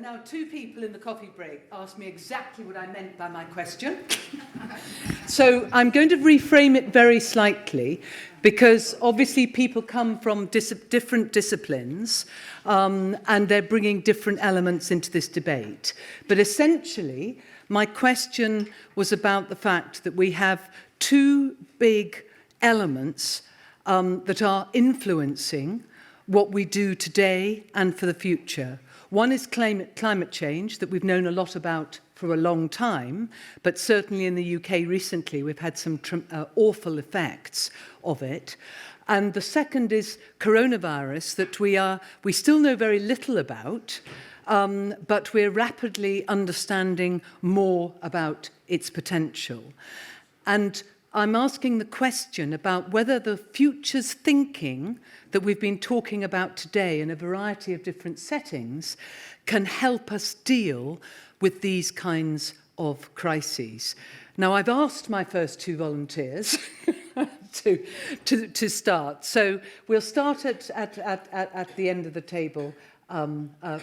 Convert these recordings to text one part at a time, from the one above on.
Now 2 people in the coffee break asked me exactly what I meant by my question. So I'm going to reframe it very slightly, because obviously people come from different disciplines, and they're bringing different elements into this debate. But essentially, my question was about the fact that we have 2 big elements that are influencing what we do today and for the future. One is climate change, that we've known a lot about for a long time, but certainly in the UK recently we've had some awful effects of it. And the second is coronavirus, that we still know very little about, but we're rapidly understanding more about its potential. And I'm asking the question about whether the futures thinking that we've been talking about today in a variety of different settings can help us deal with these kinds of crises. Now, I've asked my first 2 volunteers to start. So we'll start at the end of the table,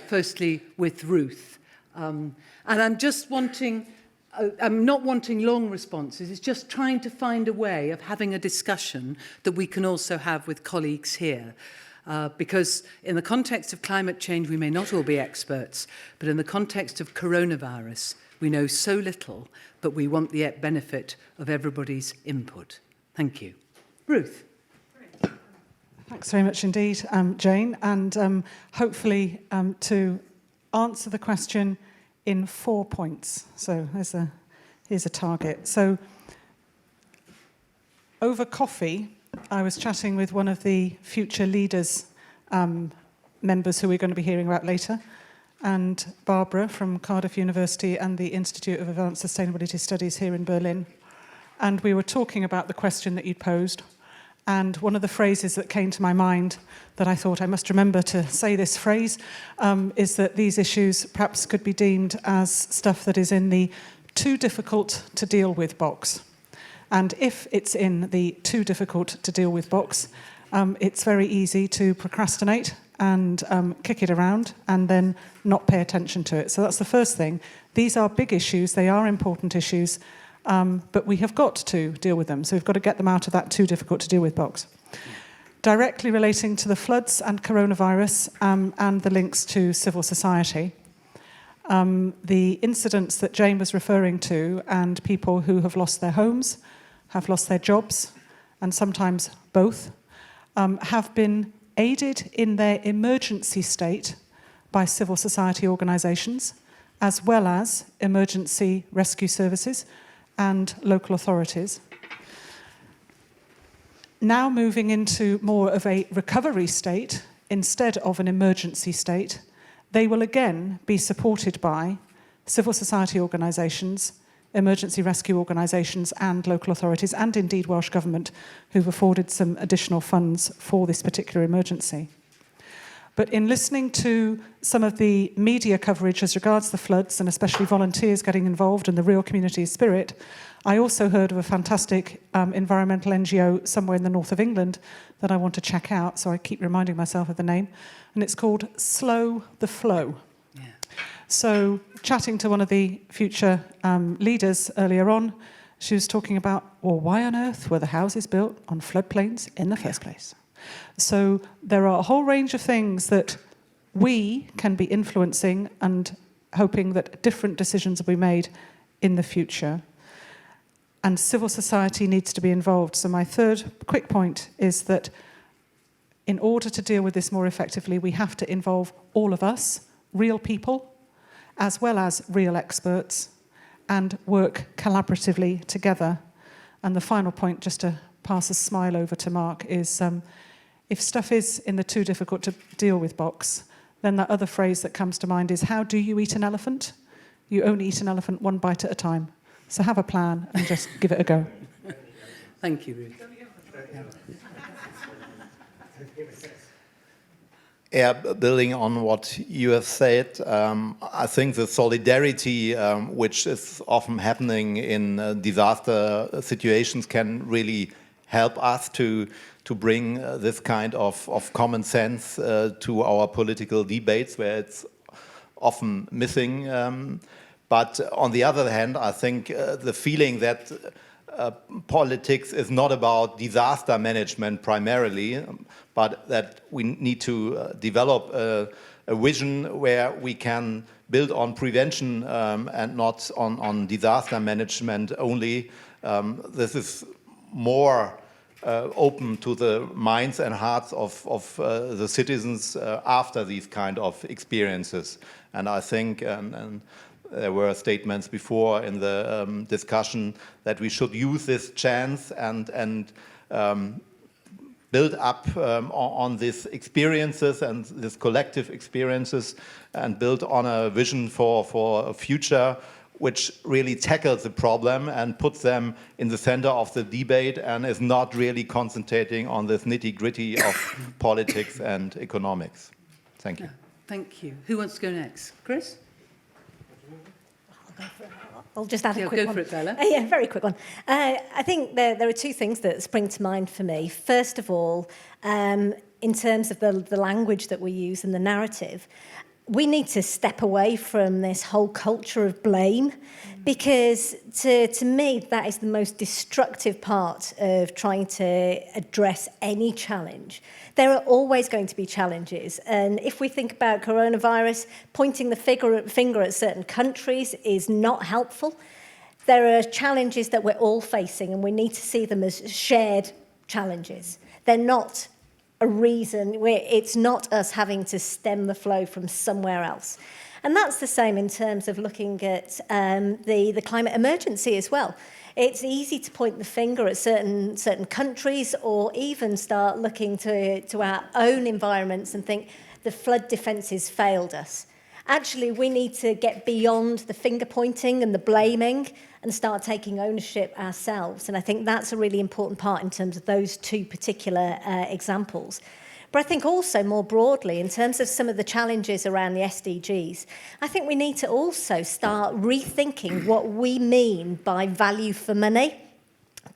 firstly with Ruth. And I'm just wanting... I'm not wanting long responses, it's just trying to find a way of having a discussion that we can also have with colleagues here. Because in the context of climate change, we may not all be experts, but in the context of coronavirus, we know so little, but we want the benefit of everybody's input. Thank you. Ruth. Thanks very much indeed, Jane. And hopefully to answer the question in 4 points. So here's a target. So over coffee, I was chatting with one of the future leaders members who we're going to be hearing about later, and Barbara from Cardiff University and the Institute of Advanced Sustainability Studies here in Berlin. And we were talking about the question that you'd posed. And one of the phrases that came to my mind that I thought I must remember to say this phrase is that these issues perhaps could be deemed as stuff that is in the too difficult to deal with box. And if it's in the too difficult to deal with box, it's very easy to procrastinate and kick it around and then not pay attention to it. So that's the first thing. These are big issues, they are important issues, but we have got to deal with them. So we've got to get them out of that too difficult to deal with box. Directly relating to the floods and coronavirus and the links to civil society. The incidents that Jane was referring to and people who have lost their homes, have lost their jobs, and sometimes both, have been aided in their emergency state by civil society organisations, as well as emergency rescue services and local authorities. Now moving into more of a recovery state instead of an emergency state, they will again be supported by civil society organisations, emergency rescue organisations and local authorities, and indeed Welsh Government, who've afforded some additional funds for this particular emergency. But in listening to some of the media coverage as regards the floods, and especially volunteers getting involved and the real community spirit, I also heard of a fantastic environmental NGO somewhere in the north of England that I want to check out, so I keep reminding myself of the name, and it's called Slow the Flow. Yeah. So chatting to one of the future leaders earlier on, she was talking about, well, why on earth were the houses built on floodplains in the first place? So there are a whole range of things that we can be influencing and hoping that different decisions will be made in the future. And civil society needs to be involved. So my third quick point is that in order to deal with this more effectively, we have to involve all of us, real people, as well as real experts, and work collaboratively together. And the final point, just to pass a smile over to Mark, is if stuff is in the too difficult to deal with box, then that other phrase that comes to mind is, how do you eat an elephant? You only eat an elephant one bite at a time. So have a plan and just give it a go. Thank you, Ruth. Yeah, building on what you have said, I think the solidarity which is often happening in disaster situations can really help us to bring this kind of common sense to our political debates, where it's often missing. But on the other hand, I think the feeling that politics is not about disaster management primarily, but that we need to develop a vision where we can build on prevention and not on disaster management only. This is more open to the minds and hearts of the citizens after these kind of experiences. And I think, and there were statements before in the discussion, that we should use this chance and build up on these experiences and these collective experiences and build on a vision for a future which really tackles the problem and puts them in the center of the debate and is not really concentrating on this nitty-gritty of politics and economics. Thank you. Yeah, thank you. Who wants to go next? Chris? I'll just add a quick one. Go for it, Bela. Yeah, very quick one. I think there are two things that spring to mind for me. First of all, in terms of the language that we use and the narrative, we need to step away from this whole culture of blame, because to me, that is the most destructive part of trying to address any challenge. There are always going to be challenges. And if we think about coronavirus, pointing the finger at certain countries is not helpful. There are challenges that we're all facing, and we need to see them as shared challenges. They're not a reason, it's not us having to stem the flow from somewhere else. And that's the same in terms of looking at the climate emergency as well. It's easy to point the finger at certain countries, or even start looking to our own environments and think the flood defences failed us. Actually, we need to get beyond the finger pointing and the blaming and start taking ownership ourselves. And I think that's a really important part in terms of those two particular examples. But I think also more broadly, in terms of some of the challenges around the SDGs, I think we need to also start rethinking what we mean by value for money,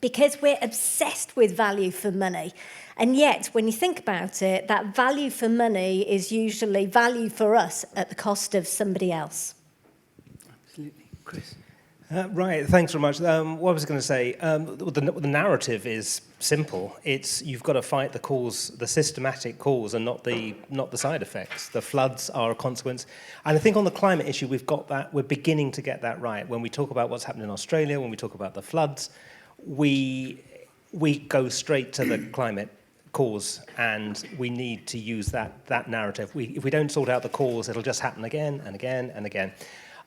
because we're obsessed with value for money. And yet, when you think about it, that value for money is usually value for us at the cost of somebody else. Absolutely. Chris? Right, thanks very much. What I was going to say, the narrative is simple. It's you've got to fight the cause, the systematic cause, and not the side effects. The floods are a consequence, and I think on the climate issue we've got that. We're beginning to get that right. When we talk about what's happening in Australia, when we talk about the floods, we go straight to the climate cause, and we need to use that narrative. If we don't sort out the cause, it'll just happen again and again and again.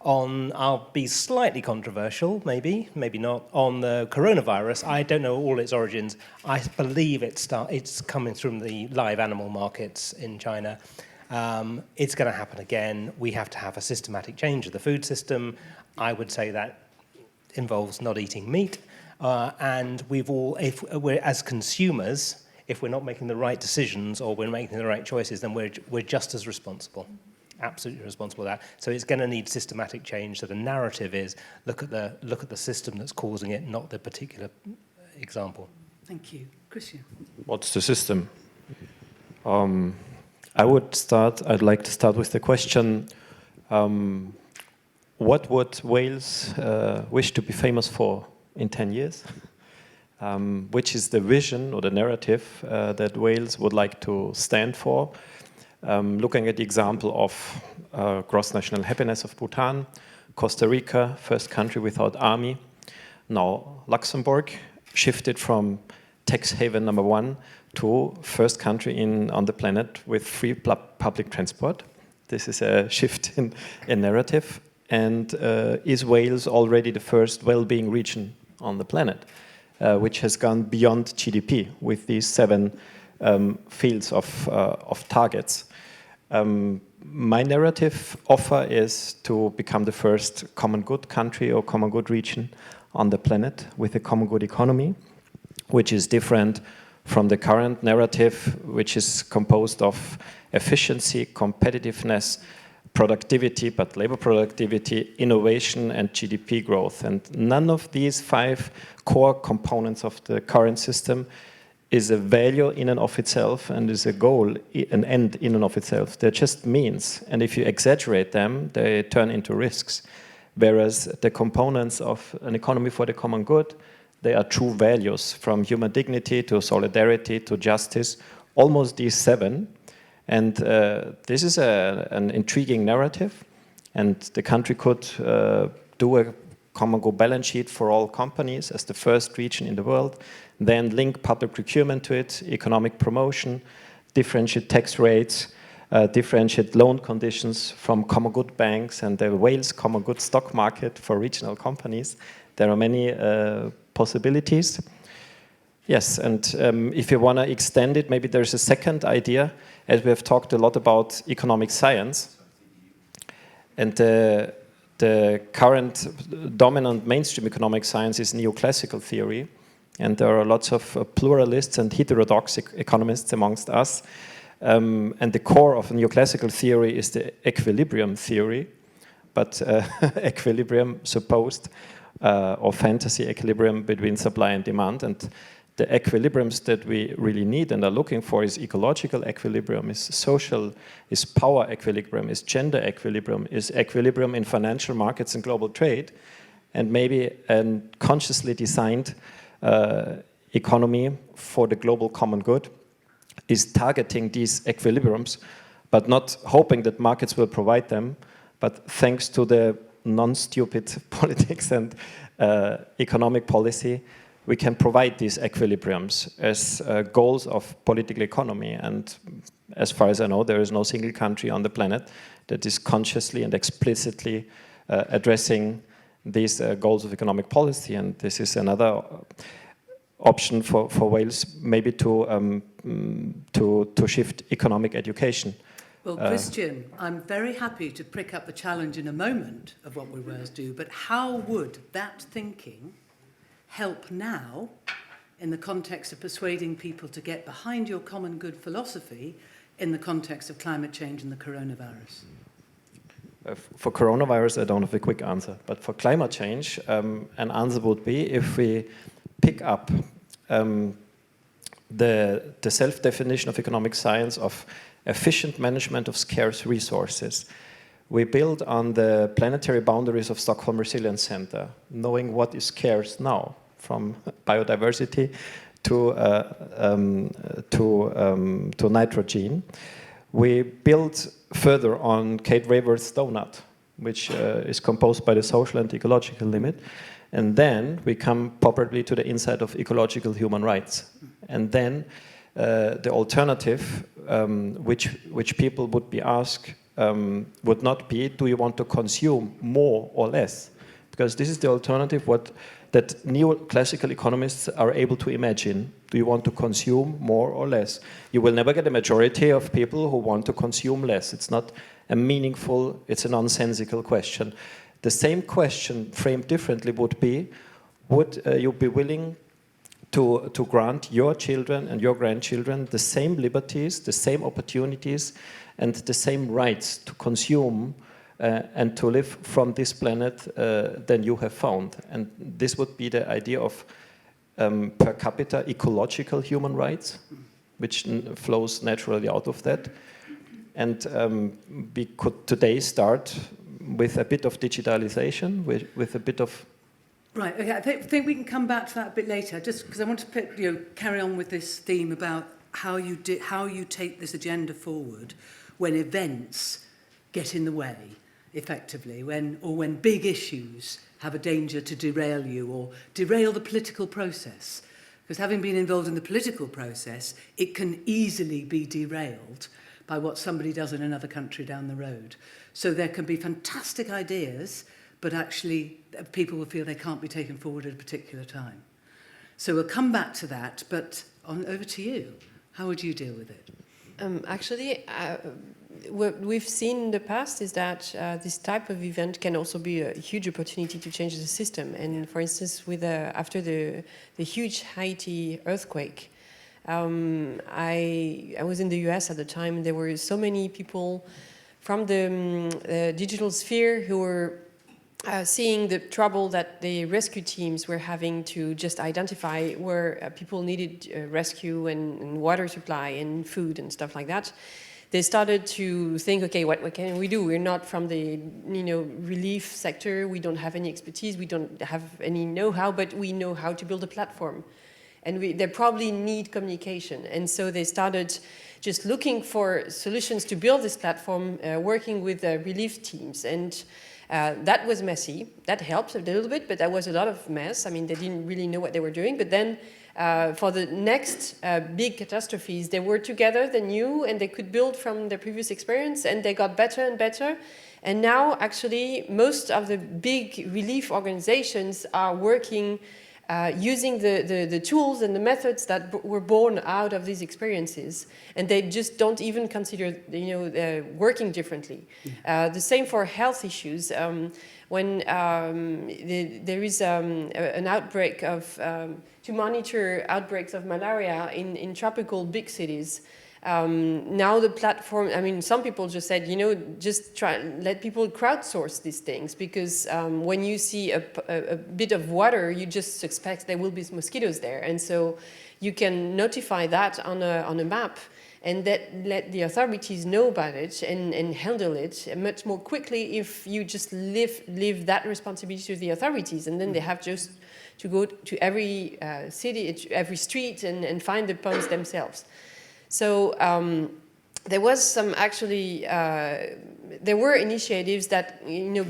I'll be slightly controversial, maybe not. On the coronavirus, I don't know all its origins. I believe it's coming from the live animal markets in China. It's going to happen again. We have to have a systematic change of the food system. I would say that involves not eating meat. And if we're as consumers, if we're not making the right decisions or we're making the right choices, then we're just as responsible. Absolutely responsible for that. So it's going to need systematic change. So the narrative is look at the system that's causing it, not the particular example. Thank you. Christian? What's the system? I'd like to start with the question, what would Wales wish to be famous for in 10 years? Which is the vision or the narrative that Wales would like to stand for? Looking at the example of gross national happiness of Bhutan, Costa Rica, first country without army. Now Luxembourg shifted from tax haven number 1 to first country on the planet with free public transport. This is a shift in narrative. And is Wales already the first well-being region on the planet, which has gone beyond GDP with these 7 fields of targets. My narrative offer is to become the first common good country or common good region on the planet with a common good economy, which is different from the current narrative, which is composed of efficiency, competitiveness, productivity, but labor productivity, innovation, and GDP growth. And none of these 5 core components of the current system is a value in and of itself and is a goal, an end in and of itself. They're just means. And if you exaggerate them, they turn into risks. Whereas the components of an economy for the common good, they are true values, from human dignity to solidarity to justice, almost these 7. And this is an intriguing narrative. And the country could do a common good balance sheet for all companies as the first region in the world, then link public procurement to it, economic promotion, differentiate tax rates, differentiate loan conditions from common good banks and the Wales common good stock market for regional companies. There are many possibilities. Yes, and if you want to extend it, maybe there's a second idea, as we have talked a lot about economic science. And the current dominant mainstream economic science is neoclassical theory. And there are lots of pluralists and heterodox economists amongst us. And the core of neoclassical theory is the equilibrium theory, but equilibrium supposed or fantasy equilibrium between supply and demand. And the equilibriums that we really need and are looking for is ecological equilibrium, is social, is power equilibrium, is gender equilibrium, is equilibrium in financial markets and global trade, and maybe a consciously designed economy for the global common good is targeting these equilibriums, but not hoping that markets will provide them, but thanks to the non-stupid politics and economic policy, we can provide these equilibriums as goals of political economy. And as far as I know, there is no single country on the planet that is consciously and explicitly addressing these goals of economic policy. And this is another option for Wales, maybe to shift economic education. Well, Christian, I'm very happy to pick up the challenge in a moment of what we Wales do, but how would that thinking help now in the context of persuading people to get behind your common good philosophy in the context of climate change and the coronavirus? For coronavirus, I don't have a quick answer, but for climate change, an answer would be if we pick up the self-definition of economic science of efficient management of scarce resources. We build on the planetary boundaries of Stockholm Resilience Center, knowing what is scarce now, from biodiversity to nitrogen. We build further on Kate Raworth's donut, which is composed by the social and ecological limit. And then we come properly to the inside of ecological human rights. And then the alternative, which people would be asked, would not be, do you want to consume more or less? Because this is the alternative that neoclassical economists are able to imagine. Do you want to consume more or less? You will never get a majority of people who want to consume less. It's not a meaningful, it's a nonsensical question. The same question framed differently would be, would you be willing to grant your children and your grandchildren the same liberties, the same opportunities, and the same rights to consume and to live from this planet than you have found? And this would be the idea of per capita ecological human rights, which flows naturally out of that. And we could today start with a bit of digitalization, with a bit of... Right, okay, I think we can come back to that a bit later, just because I want to carry on with this theme about how you take this agenda forward when events get in the way, effectively, when big issues have a danger to derail you or derail the political process. Because having been involved in the political process, it can easily be derailed by what somebody does in another country down the road. So there can be fantastic ideas, but actually people will feel they can't be taken forward at a particular time. So we'll come back to that, but over to you. How would you deal with it? Actually, what we've seen in the past is that this type of event can also be a huge opportunity to change the system. And for instance, after the huge Haiti earthquake, I was in the US at the time. There were so many people from the digital sphere who were seeing the trouble that the rescue teams were having to just identify where people needed rescue and water supply and food and stuff like that, they started to think, okay, what can we do? We're not from the relief sector. We don't have any expertise. We don't have any know-how, but we know how to build a platform. And they probably need communication. And so they started just looking for solutions to build this platform, working with relief teams. And that was messy. That helped a little bit, but that was a lot of mess. I mean, they didn't really know what they were doing. But then for the next big catastrophes, they were together, they knew, and they could build from their previous experience, and they got better and better. And now, actually, most of the big relief organizations are working using the tools and the methods that were born out of these experiences, and they just don't even consider working differently. The same for health issues. When there is an outbreak of to monitor outbreaks of malaria in tropical big cities. Now the platform, I mean, some people just said, just let people crowdsource these things, because when you see a bit of water, you just suspect there will be mosquitoes there. And so you can notify that on a map and let the authorities know about it and handle it much more quickly if you just leave that responsibility to the authorities. And then they have just to go to every city, every street and find the pumps themselves. So there was some actually, there were initiatives that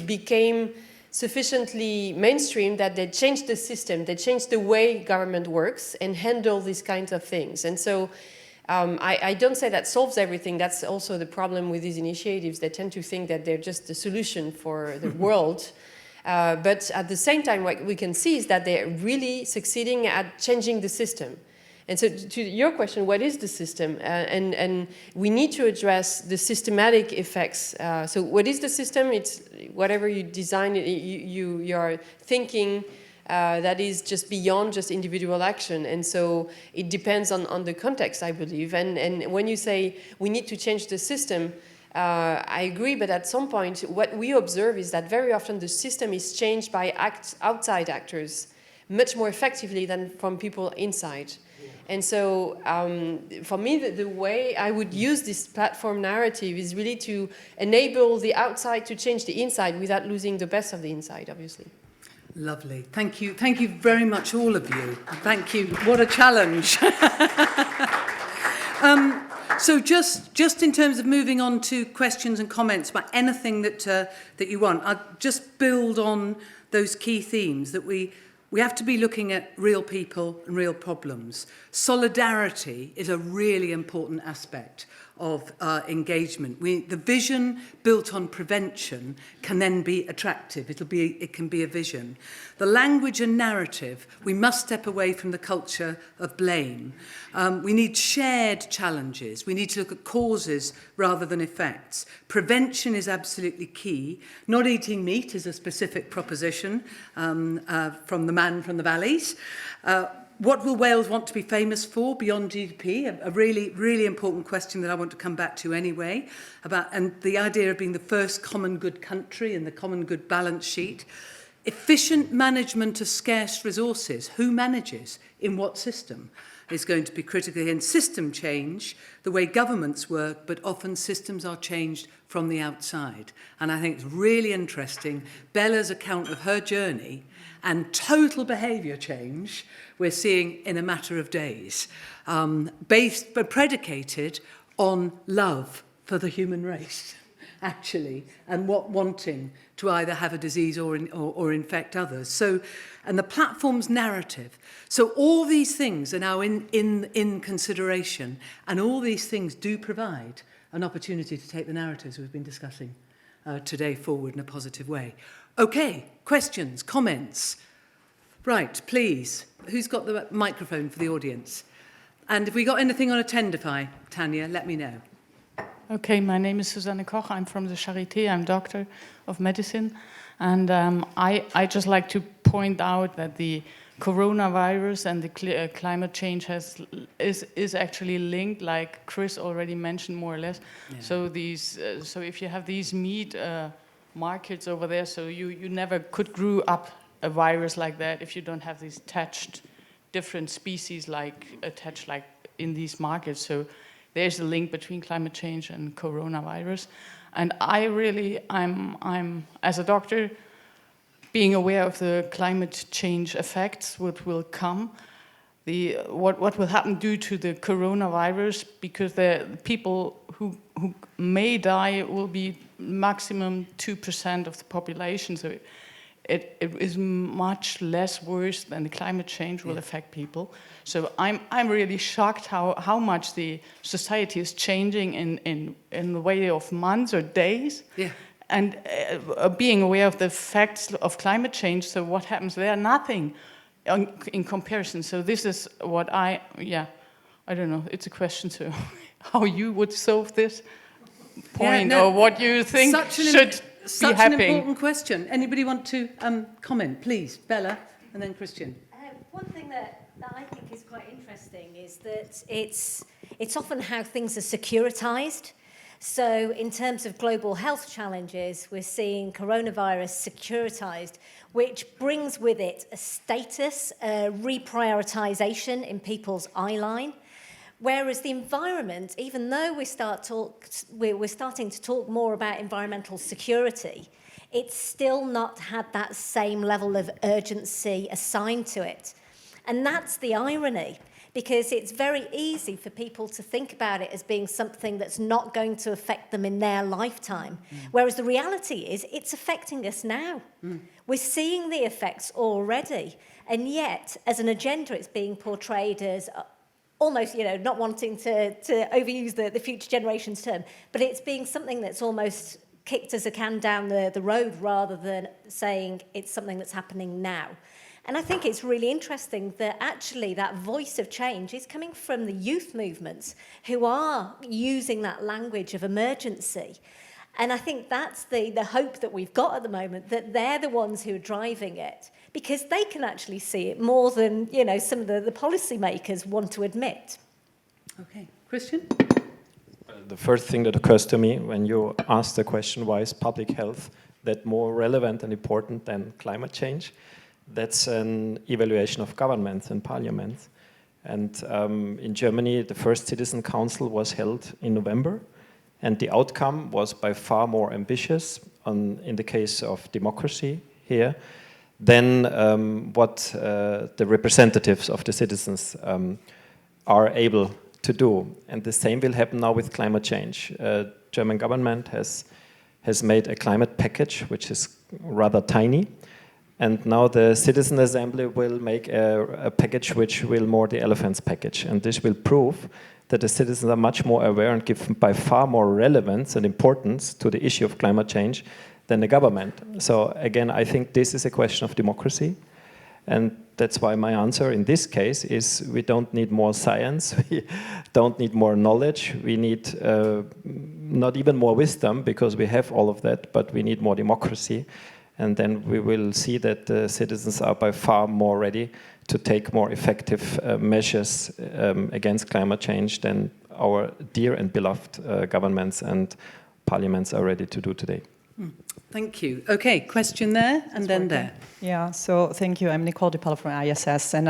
became sufficiently mainstream that they changed the system, they changed the way government works and handle these kinds of things. And so I don't say that solves everything. That's also the problem with these initiatives. They tend to think that they're just the solution for the world. But at the same time, what we can see is that they're really succeeding at changing the system. And so to your question, what is the system? And we need to address the systematic effects. So what is the system? It's whatever you design, you are thinking that is just beyond just individual action. And so it depends on the context, I believe. And when you say we need to change the system, I agree, but at some point, what we observe is that very often the system is changed by outside actors much more effectively than from people inside. And so for me, the way I would use this platform narrative is really to enable the outside to change the inside without losing the best of the inside, obviously. Lovely. Thank you. Thank you very much, all of you. Thank you. What a challenge. So just in terms of moving on to questions and comments about anything that you want, I'll just build on those key themes that we have to be looking at real people and real problems. Solidarity is a really important aspect of engagement. The vision built on prevention can then be attractive. It can be a vision. The language and narrative, we must step away from the culture of blame. We need shared challenges. We need to look at causes rather than effects. Prevention is absolutely key. Not eating meat is a specific proposition from the man from the valleys. What will Wales want to be famous for beyond GDP? A really, really important question that I want to come back to anyway, and the idea of being the first common good country and the common good balance sheet. Efficient management of scarce resources. Who manages? In what system? Is going to be critical. And system change, the way governments work, but often systems are changed from the outside. And I think it's really interesting, Bela's account of her journey and total behaviour change we're seeing in a matter of days, based but predicated on love for the human race, actually, and wanting to either have a disease or infect others. So, and the platform's narrative. So all these things are now in consideration, and all these things do provide an opportunity to take the narratives we've been discussing today forward in a positive way. Okay, questions, comments? Right, please. Who's got the microphone for the audience? And if we got anything on Attendify, Tanya, let me know. Okay, my name is Susanne Koch. I'm from the Charité. I'm doctor of medicine. And I just like to point out that the coronavirus and the climate change is actually linked, like Chris already mentioned, more or less. Yeah. So so if you have these meat markets over there, so you never could grow up a virus like that if you don't have these attached different species attached like in these markets. So there's a link between climate change and coronavirus. And I'm as a doctor, being aware of the climate change effects, what will come, what will happen due to the coronavirus, because the people who may die will be maximum 2% of the population. So it is much less worse than the climate change will affect people. So I'm really shocked how much the society is changing in the way of months or days. Yeah. And being aware of the effects of climate change, so what happens there? Nothing in comparison. So this is what I don't know, it's a question to how you would solve this point, or what you think should be happening. Such an important question. Anybody want to comment, please? Bella, and then Christian. One thing that I think is quite interesting is that it's often how things are securitized. So in terms of global health challenges, we're seeing coronavirus securitized, which brings with it a status, a reprioritization in people's eye line. Whereas the environment, even though we're starting to talk more about environmental security, it's still not had that same level of urgency assigned to it. And that's the irony, because it's very easy for people to think about it as being something that's not going to affect them in their lifetime. Whereas the reality is it's affecting us now. We're seeing the effects already. And yet, as an agenda, it's being portrayed as almost, not wanting to overuse the future generations term, but it's being something that's almost kicked as a can down the road rather than saying it's something that's happening now. And I think it's really interesting that actually that voice of change is coming from the youth movements who are using that language of emergency. And I think that's the hope that we've got at the moment, that they're the ones who are driving it, because they can actually see it more than, some of the policymakers want to admit. Okay. Christian? The first thing that occurs to me when you ask the question, why is public health that more relevant and important than climate change? That's an evaluation of governments and parliaments. And in Germany, the first Citizen Council was held in November, and the outcome was by far more ambitious in the case of democracy here than what the representatives of the citizens are able to do. And the same will happen now with climate change. German government has made a climate package, which is rather tiny. And now the Citizen Assembly will make a package which will more the elephants package. And this will prove that the citizens are much more aware and give by far more relevance and importance to the issue of climate change than the government. So again, I think this is a question of democracy. And that's why my answer in this case is we don't need more science, we don't need more knowledge, we need not even more wisdom, because we have all of that, but we need more democracy. And then we will see that the citizens are by far more ready to take more effective measures against climate change than our dear and beloved governments and parliaments are ready to do today. Thank you. Okay, question there and then there. Yeah, so thank you. I'm Nicole Pahl from IASS, and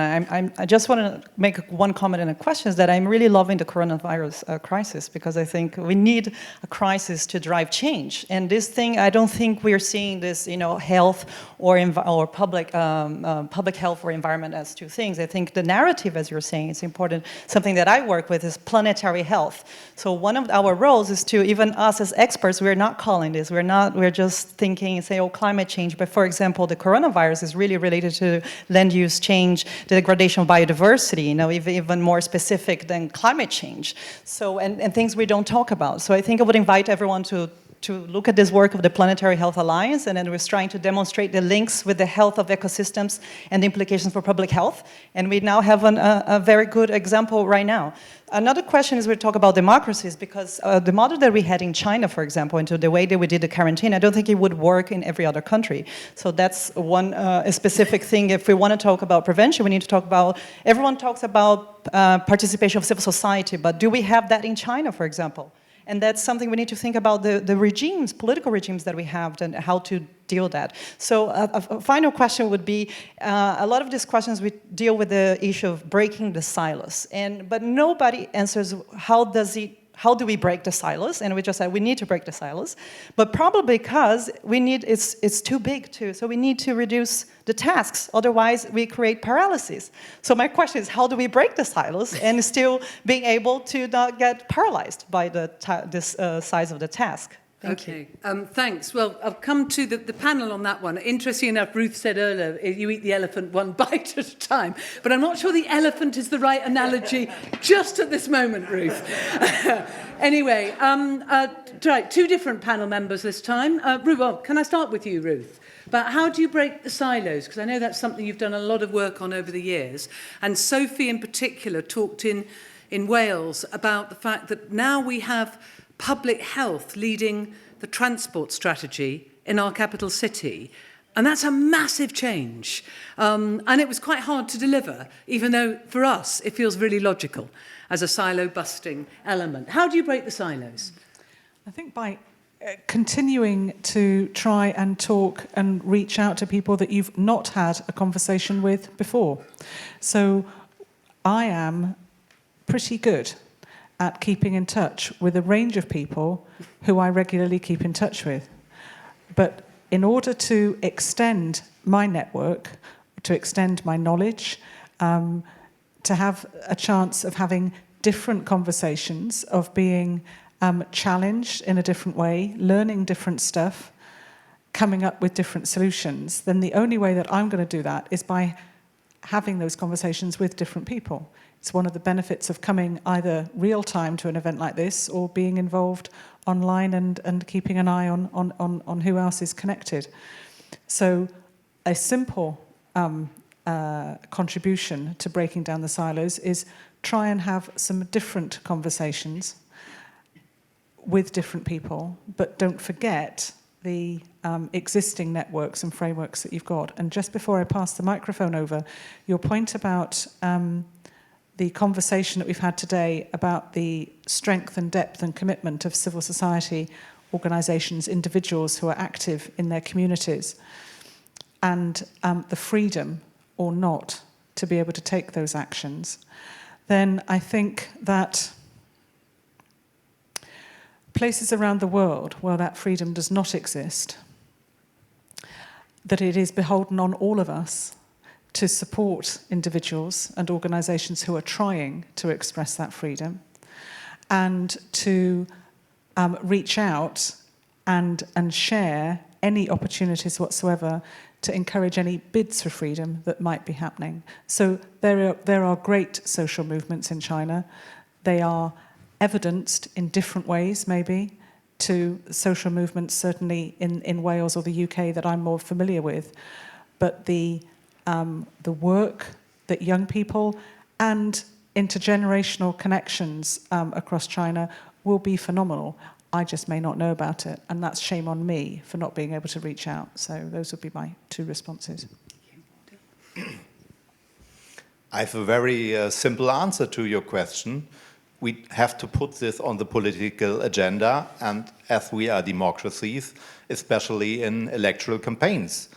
I just want to make one comment and a question, is that I'm really loving the coronavirus crisis, because I think we need a crisis to drive change. And this thing, I don't think we're seeing this, health or public health or environment as two things. I think the narrative, as you're saying, is important. Something that I work with is planetary health. So one of our roles is to, even us as experts, we're not calling this. We're just thinking and say, climate change. But for example, the coronavirus is really related to land use change, the degradation of biodiversity, even more specific than climate change. So, and things we don't talk about. So I think I would invite everyone to look at this work of the Planetary Health Alliance, and then we're trying to demonstrate the links with the health of ecosystems and the implications for public health. And we now have a very good example right now. Another question is we talk about democracies, because the model that we had in China, for example, into the way that we did the quarantine, I don't think it would work in every other country. So that's one a specific thing. If we want to talk about prevention, we need to talk about, everyone talks about participation of civil society, but do we have that in China, for example? And that's something we need to think about the regimes, political regimes that we have, and how to deal with that. So a final question would be, a lot of these questions we deal with the issue of breaking the silos, but nobody answers how do we break the silos? And we just said we need to break the silos, but probably because it's too big too. So we need to reduce the tasks. Otherwise, we create paralysis. So my question is, how do we break the silos and still being able to not get paralyzed by this size of the task? Thank you. Thanks. Well, I'll come to the panel on that one. Interesting enough, Ruth said earlier, you eat the elephant one bite at a time. But I'm not sure the elephant is the right analogy just at this moment, Ruth. Anyway, right, two different panel members this time. Ruth, well, can I start with you, Ruth? But how do you break the silos? Because I know that's something you've done a lot of work on over the years. And Sophie in particular talked in Wales about the fact that now we have public health leading the transport strategy in our capital city. And that's a massive change. And it was quite hard to deliver, even though for us it feels really logical as a silo-busting element. How do you break the silos? I think by continuing to try and talk and reach out to people that you've not had a conversation with before. So I am pretty good at keeping in touch with a range of people who I regularly keep in touch with. But in order to extend my network, to extend my knowledge, to have a chance of having different conversations, of being challenged in a different way, learning different stuff, coming up with different solutions, then the only way that I'm going to do that is by having those conversations with different people. It's one of the benefits of coming either real time to an event like this or being involved online and keeping an eye on who else is connected. So a simple contribution to breaking down the silos is try and have some different conversations with different people, but don't forget the existing networks and frameworks that you've got. And just before I pass the microphone over, your point about the conversation that we've had today about the strength and depth and commitment of civil society organisations, individuals who are active in their communities, and the freedom or not to be able to take those actions, then I think that places around the world where that freedom does not exist, that it is beholden on all of us to support individuals and organisations who are trying to express that freedom, and to reach out and share any opportunities whatsoever to encourage any bids for freedom that might be happening. So there are great social movements in China. They are evidenced in different ways, maybe, to social movements, certainly in Wales or the UK, that I'm more familiar with. But the work that young people and intergenerational connections across China will be phenomenal. I just may not know about it, and that's shame on me for not being able to reach out. So those would be my two responses. I have a very simple answer to your question. We have to put this on the political agenda, and as we are democracies, especially in electoral campaigns.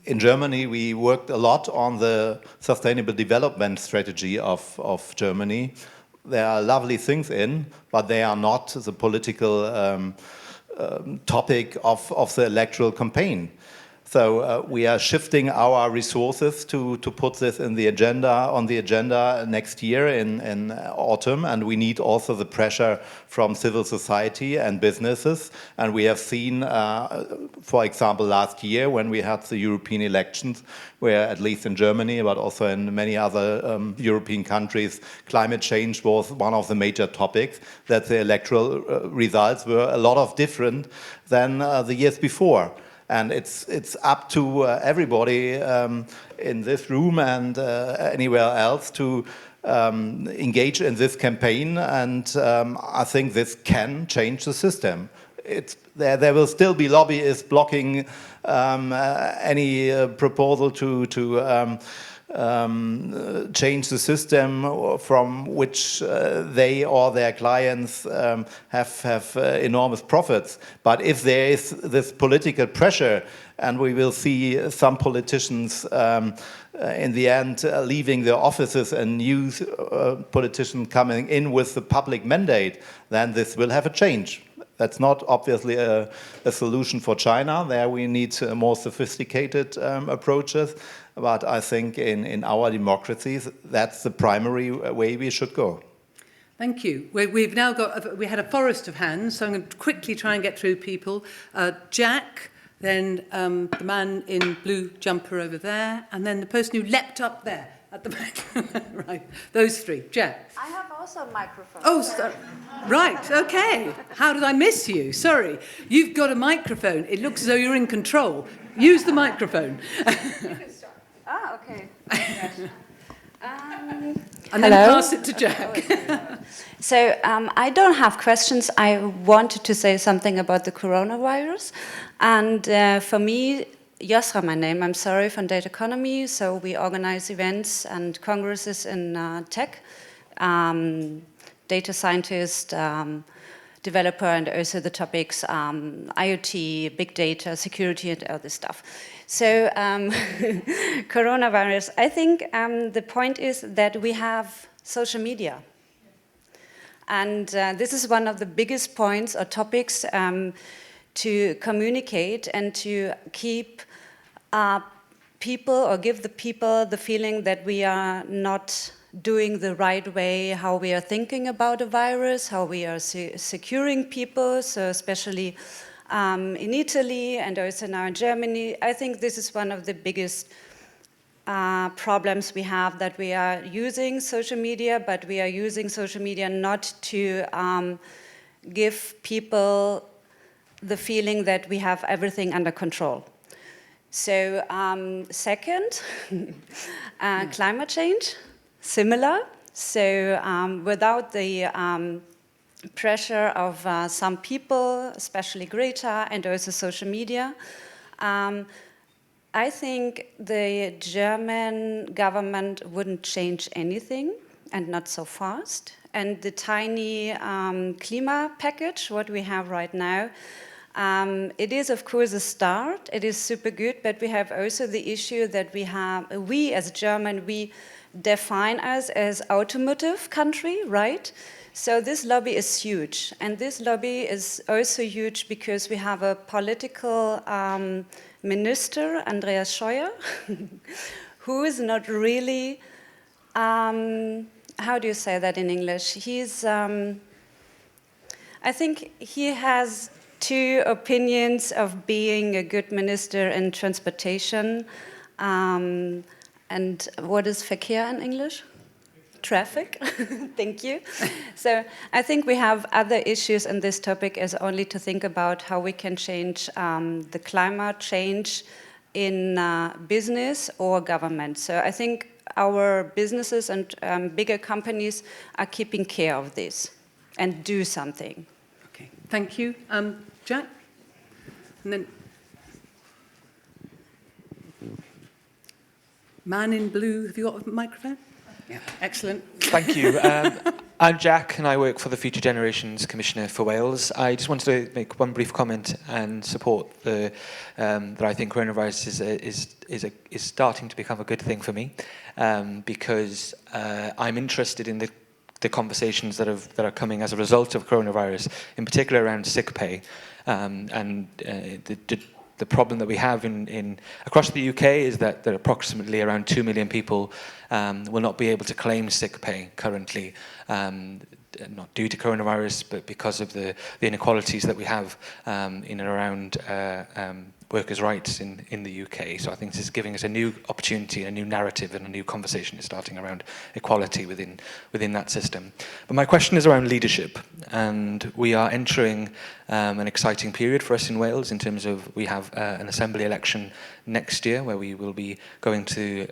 In Germany, we worked a lot on the sustainable development strategy of Germany. There are lovely things in, but they are not the political topic of the electoral campaign. So we are shifting our resources to put this on the agenda next year in autumn, and we need also the pressure from civil society and businesses. And we have seen, for example, last year when we had the European elections, where at least in Germany, but also in many other European countries, climate change was one of the major topics, that the electoral results were a lot of different than the years before. And it's up to everybody in this room and anywhere else to engage in this campaign. And I think this can change the system. There will still be lobbyists blocking any proposal to change the system from which they or their clients have enormous profits. But if there is this political pressure, and we will see some politicians in the end leaving their offices and new politicians coming in with the public mandate, then this will have a change. That's not obviously a solution for China. There we need more sophisticated approaches. But I think in our democracies, that's the primary way we should go. Thank you. We've now got, we had a forest of hands, so I'm going to quickly try and get through people. Jack, then the man in blue jumper over there, and then the person who leapt up there at the back. Right, those three. Jack. I have also a microphone. Oh, right, okay. How did I miss you? Sorry. You've got a microphone. It looks as though you're in control. Use the microphone. Ah, okay. And then pass it to Jack. So I don't have questions. I wanted to say something about the coronavirus. And for me, Yosra, my name, I'm sorry, from Data Economy. So we organize events and congresses in tech, data scientist, developer, and also the topics IoT, big data, security, and all this stuff. So coronavirus, I think the point is that we have social media. And this is one of the biggest points or topics to communicate and to keep people or give the people the feeling that we are not doing the right way, how we are thinking about a virus, how we are securing people, so especially in Italy and also now in Germany. I think this is one of the biggest problems we have, that we are using social media, but we are using social media not to give people the feeling that we have everything under control. So second, climate change, similar. So without the pressure of some people, especially Greta and also social media, I think the German government wouldn't change anything, and not so fast. And the tiny Klima package, what we have right now, it is of course a start. It is super good, but we have also the issue that we as German, we define us as automotive country, right? So this lobby is huge, and this lobby is also huge because we have a political minister, Andreas Scheuer, who is not really, how do you say that in English? He's, I think he has two opinions of being a good minister in transportation, and what is Verkehr in English? Traffic. Thank you. So I think we have other issues in this topic as only to think about how we can change the climate change in business or government. So I think our businesses and bigger companies are keeping care of this and do something. Okay, thank you. Jack? And then man in blue, have you got a microphone? Yeah, excellent. Thank you. I'm Jack, and I work for the Future Generations Commissioner for Wales. I just wanted to make one brief comment and support that I think coronavirus is starting to become a good thing for me, because I'm interested in the conversations that are coming as a result of coronavirus, in particular around sick pay, and the problem that we have across the UK is that there are approximately around 2 million people will not be able to claim sick pay currently, not due to coronavirus, but because of the inequalities that we have in and around workers' rights in the UK. So I think this is giving us a new opportunity, a new narrative, and a new conversation is starting around equality within that system. But my question is around leadership, and we are entering an exciting period for us in Wales in terms of we have an assembly election next year where we will be going to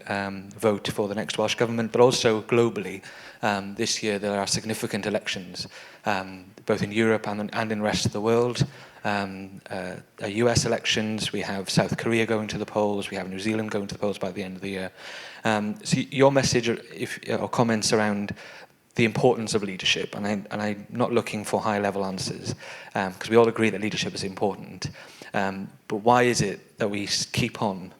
vote for the next Welsh government, but also globally. This year there are significant elections, both in Europe and in the rest of the world. US elections, we have South Korea going to the polls, we have New Zealand going to the polls by the end of the year. So your message or comments around the importance of leadership, and I'm not looking for high-level answers, because we all agree that leadership is important. But why is it that we keep on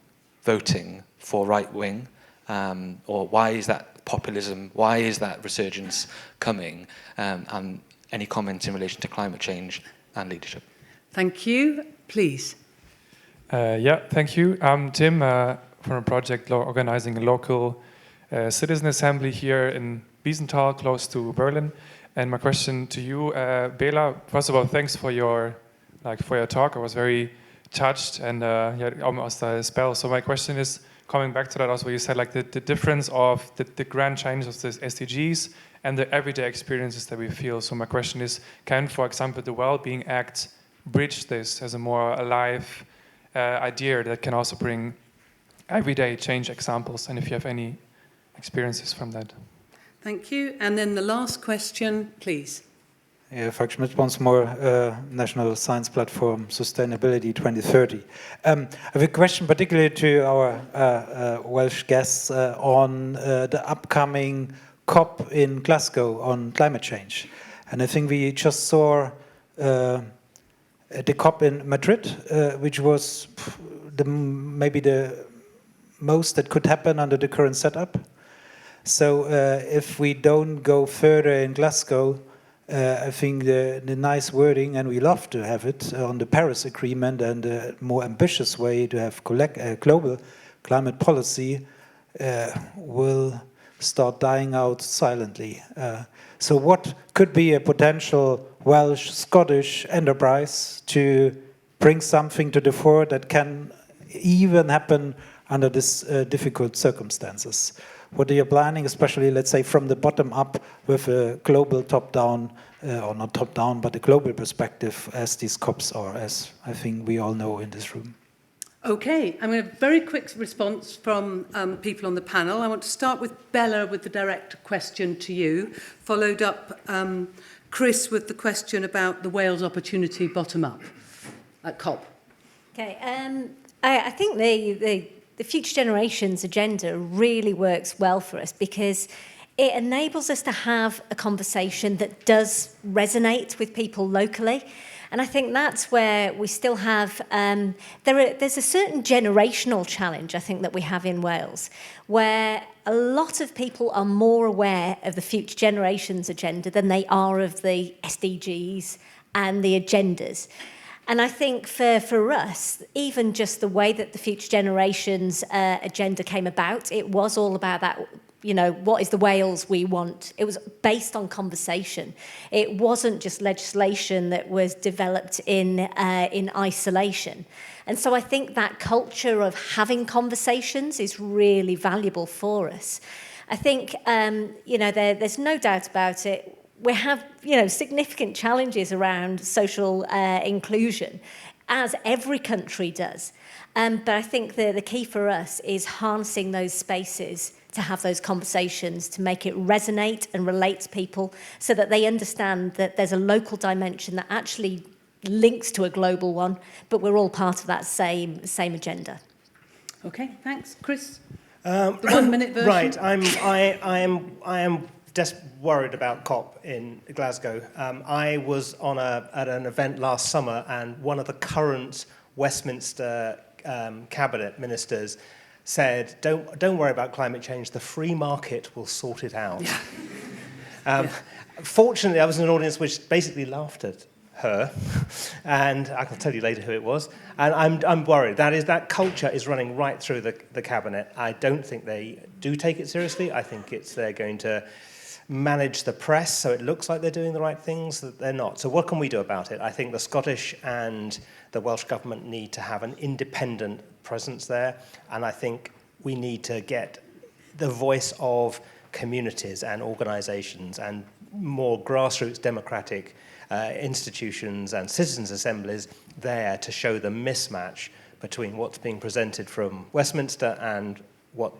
voting for right-wing, or why is that populism, why is that resurgence coming? And any comments in relation to climate change and leadership? Thank you. Please. Yeah, thank you. I'm Tim from a project organizing a local citizen assembly here in Wiesenthal, close to Berlin. And my question to you, Bela, first of all, thanks for your talk. I was very touched and almost a spell. So my question is, coming back to that also, you said like the difference of the grand changes of the SDGs and the everyday experiences that we feel. So my question is, can, for example, the Well-Being Act bridge this as a more alive idea that can also bring everyday change examples? And if you have any experiences from that. Thank you. And then the last question, please. Yeah, Frank Schmidt once more, National Science Platform Sustainability 2030. I have a question particularly to our Welsh guests on the upcoming COP in Glasgow on climate change. And I think we just saw the COP in Madrid, which was maybe the most that could happen under the current setup. So if we don't go further in Glasgow, I think the nice wording, and we love to have it, on the Paris Agreement and a more ambitious way to have global climate policy will start dying out silently. So what could be a potential Welsh, Scottish enterprise to bring something to the fore that can even happen under these difficult circumstances? What are you planning, especially, let's say, from the bottom up with a global top-down, or not top-down, but a global perspective, as these COPs are, as I think we all know in this room? Okay, I'm going to have a very quick response from people on the panel. I want to start with Bela with the direct question to you, followed up Chris with the question about the Wales opportunity bottom-up at COP. Okay, I think the Future Generations agenda really works well for us because it enables us to have a conversation that does resonate with people locally. And I think that's where we still have, there's a certain generational challenge, I think, that we have in Wales, where a lot of people are more aware of the Future Generations agenda than they are of the SDGs and the agendas. And I think for us, even just the way that the Future Generations agenda came about, it was all about that, you know, what is the Wales we want? It was based on conversation. It wasn't just legislation that was developed in isolation. And so I think that culture of having conversations is really valuable for us. I think, you know, there's no doubt about it. We have, you know, significant challenges around social inclusion, as every country does. But I think the key for us is harnessing those spaces to have those conversations, to make it resonate and relate to people so that they understand that there's a local dimension that actually links to a global one, but we're all part of that same agenda. Okay, thanks. Chris? The 1 minute version. Right, I am just worried about COP in Glasgow. I was at an event last summer, and one of the current Westminster cabinet ministers said, "Don't worry about climate change. The free market will sort it out." Fortunately, I was in an audience which basically laughed at her, and I can tell you later who it was. And I'm worried. That culture is running right through the cabinet. I don't think they do take it seriously. I think they're going to manage the press so it looks like they're doing the right things, that they're not. So what can we do about it? I think the Scottish and the Welsh government need to have an independent presence there, and I think we need to get the voice of communities and organisations and more grassroots democratic institutions and citizens' assemblies there to show the mismatch between what's being presented from Westminster and what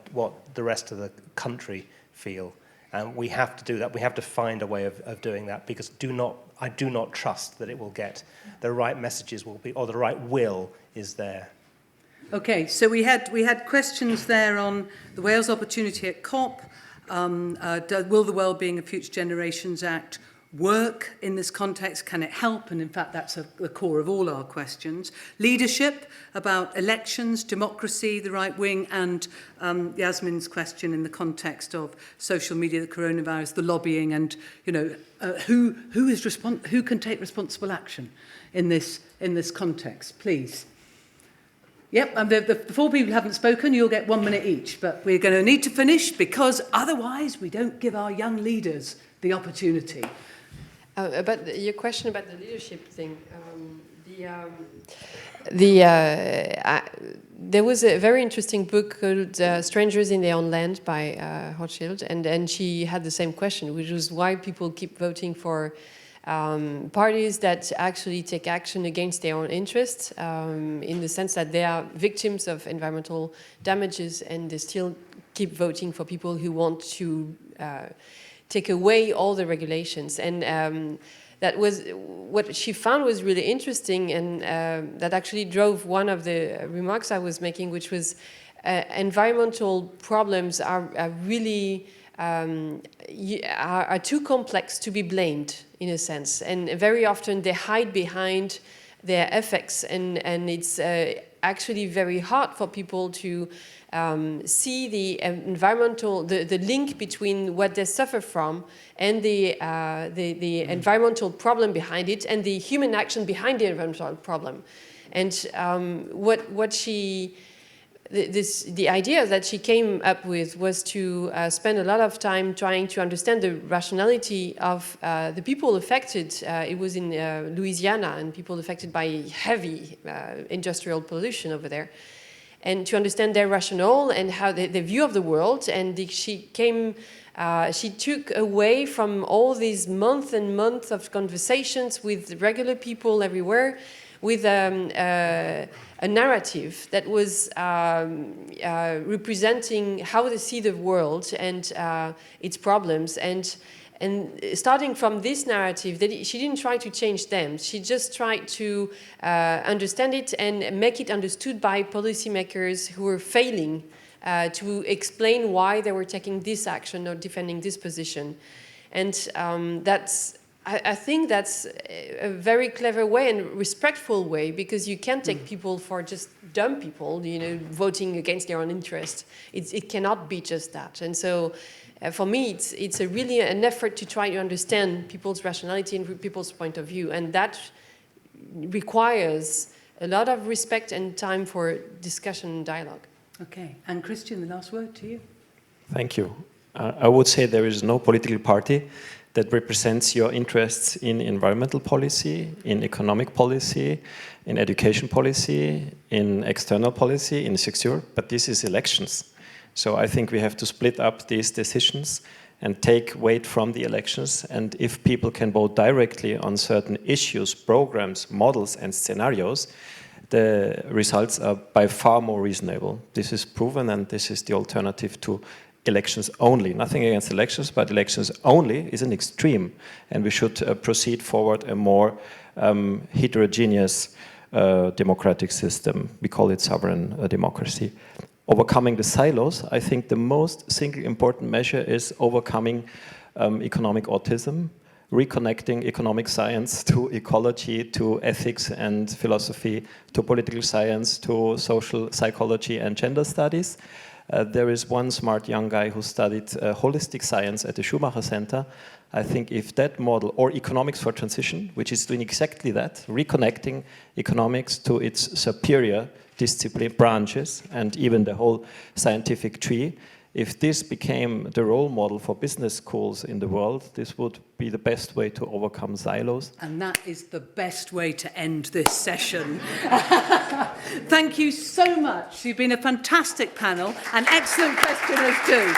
the rest of the country feel. And we have to do that. We have to find a way of doing that, because do not I do not trust that it will get the right messages will be, or the right will is there. Okay, so we had questions there on the Wales opportunity at COP. Will the Wellbeing of Future Generations Act work in this context? Can it help? And in fact, that's the core of all our questions. Leadership, about elections, democracy, the right wing, and Yasmin's question in the context of social media, the coronavirus, the lobbying, and who can take responsible action in this context, please. Yep, and the four people who haven't spoken, you'll get 1 minute each, but we're going to need to finish because otherwise we don't give our young leaders the opportunity. About your question about the leadership thing, there was a very interesting book called Strangers in Their Own Land by Rothschild, and she had the same question, which was why people keep voting for parties that actually take action against their own interests, in the sense that they are victims of environmental damages, and they still keep voting for people who want to take away all the regulations. And that was what she found was really interesting, and that actually drove one of the remarks I was making, which was environmental problems are really are too complex to be blamed, in a sense, and very often they hide behind their effects, and it's actually very hard for people to see the environmental, the link between what they suffer from and the environmental problem behind it, and the human action behind the environmental problem. And the idea that she came up with was to spend a lot of time trying to understand the rationality of the people affected. It was in Louisiana, and people affected by heavy industrial pollution over there, and to understand their rationale and how their view of the world. And she took away from all these months and months of conversations with regular people everywhere, with a narrative that was representing how they see the world and its problems. And starting from this narrative, she didn't try to change them. She just tried to understand it and make it understood by policymakers who were failing to explain why they were taking this action or defending this position. And I think that's a very clever way and respectful way, because you can't take people for just dumb people, voting against their own interest. It cannot be just that. And so for me, it's really an effort to try to understand people's rationality and people's point of view. And that requires a lot of respect and time for discussion and dialogue. Okay. And Christian, the last word to you. Thank you. I would say there is no political party that represents your interests in environmental policy, in economic policy, in education policy, in external policy, in security, but this is elections. So I think we have to split up these decisions and take weight from the elections. And if people can vote directly on certain issues, programs, models, and scenarios, the results are by far more reasonable. This is proven, and this is the alternative to elections only. Nothing against elections, but elections only is an extreme, and we should proceed forward a more heterogeneous democratic system. We call it sovereign democracy. Overcoming the silos, I think the most single important measure is overcoming economic autism, reconnecting economic science to ecology, to ethics and philosophy, to political science, to social psychology and gender studies. There is one smart young guy who studied holistic science at the Schumacher Center. I think if that model, or economics for transition, which is doing exactly that, reconnecting economics to its superior discipline branches and even the whole scientific tree, if this became the role model for business schools in the world, this would be the best way to overcome silos. And that is the best way to end this session. Thank you so much. You've been a fantastic panel and excellent questioners too.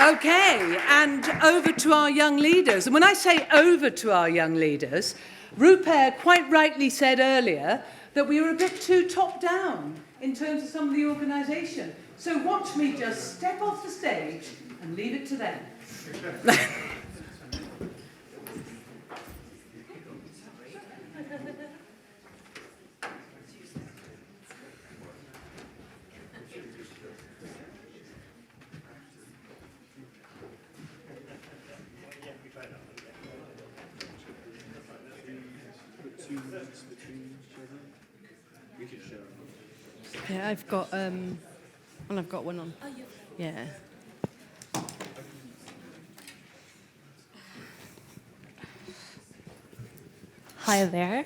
Okay, and over to our young leaders. And when I say over to our young leaders, Rupert quite rightly said earlier that we were a bit too top-down in terms of some of the organisation. So watch me just step off the stage and leave it to them. Yeah, I've got I've got one on. Oh, yeah. Hi there.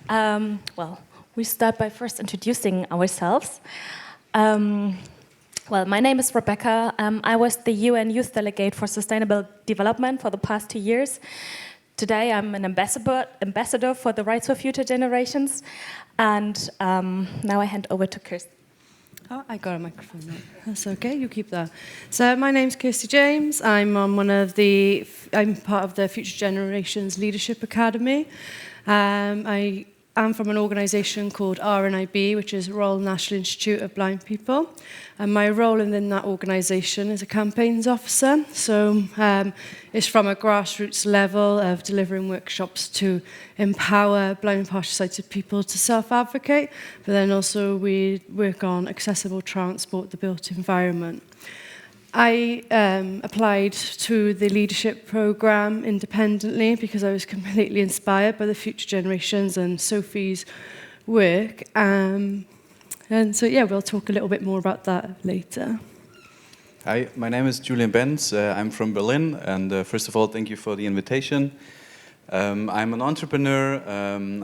Well, we start by first introducing ourselves. Well, my name is Rebecca. I was the UN Youth Delegate for Sustainable Development for the past 2 years. Today I'm an ambassador for the Rights for Future Generations. And now I hand over to Kirsty. Oh, I got a microphone now. That's okay, you keep that. So my name's Kirsty James. I'm on I'm part of the Future Generations Leadership Academy. I am from an organisation called RNIB, which is Royal National Institute of Blind People. And my role within that organisation is a campaigns officer. So it's from a grassroots level of delivering workshops to empower blind and partially sighted people to self-advocate, but then also we work on accessible transport, the built environment. I applied to the leadership programme independently because I was completely inspired by the Future Generations and Sophie's work. And so, yeah, we'll talk a little bit more about that later. Hi, my name is Julien Benz. I'm from Berlin. And first of all, thank you for the invitation. I'm an entrepreneur.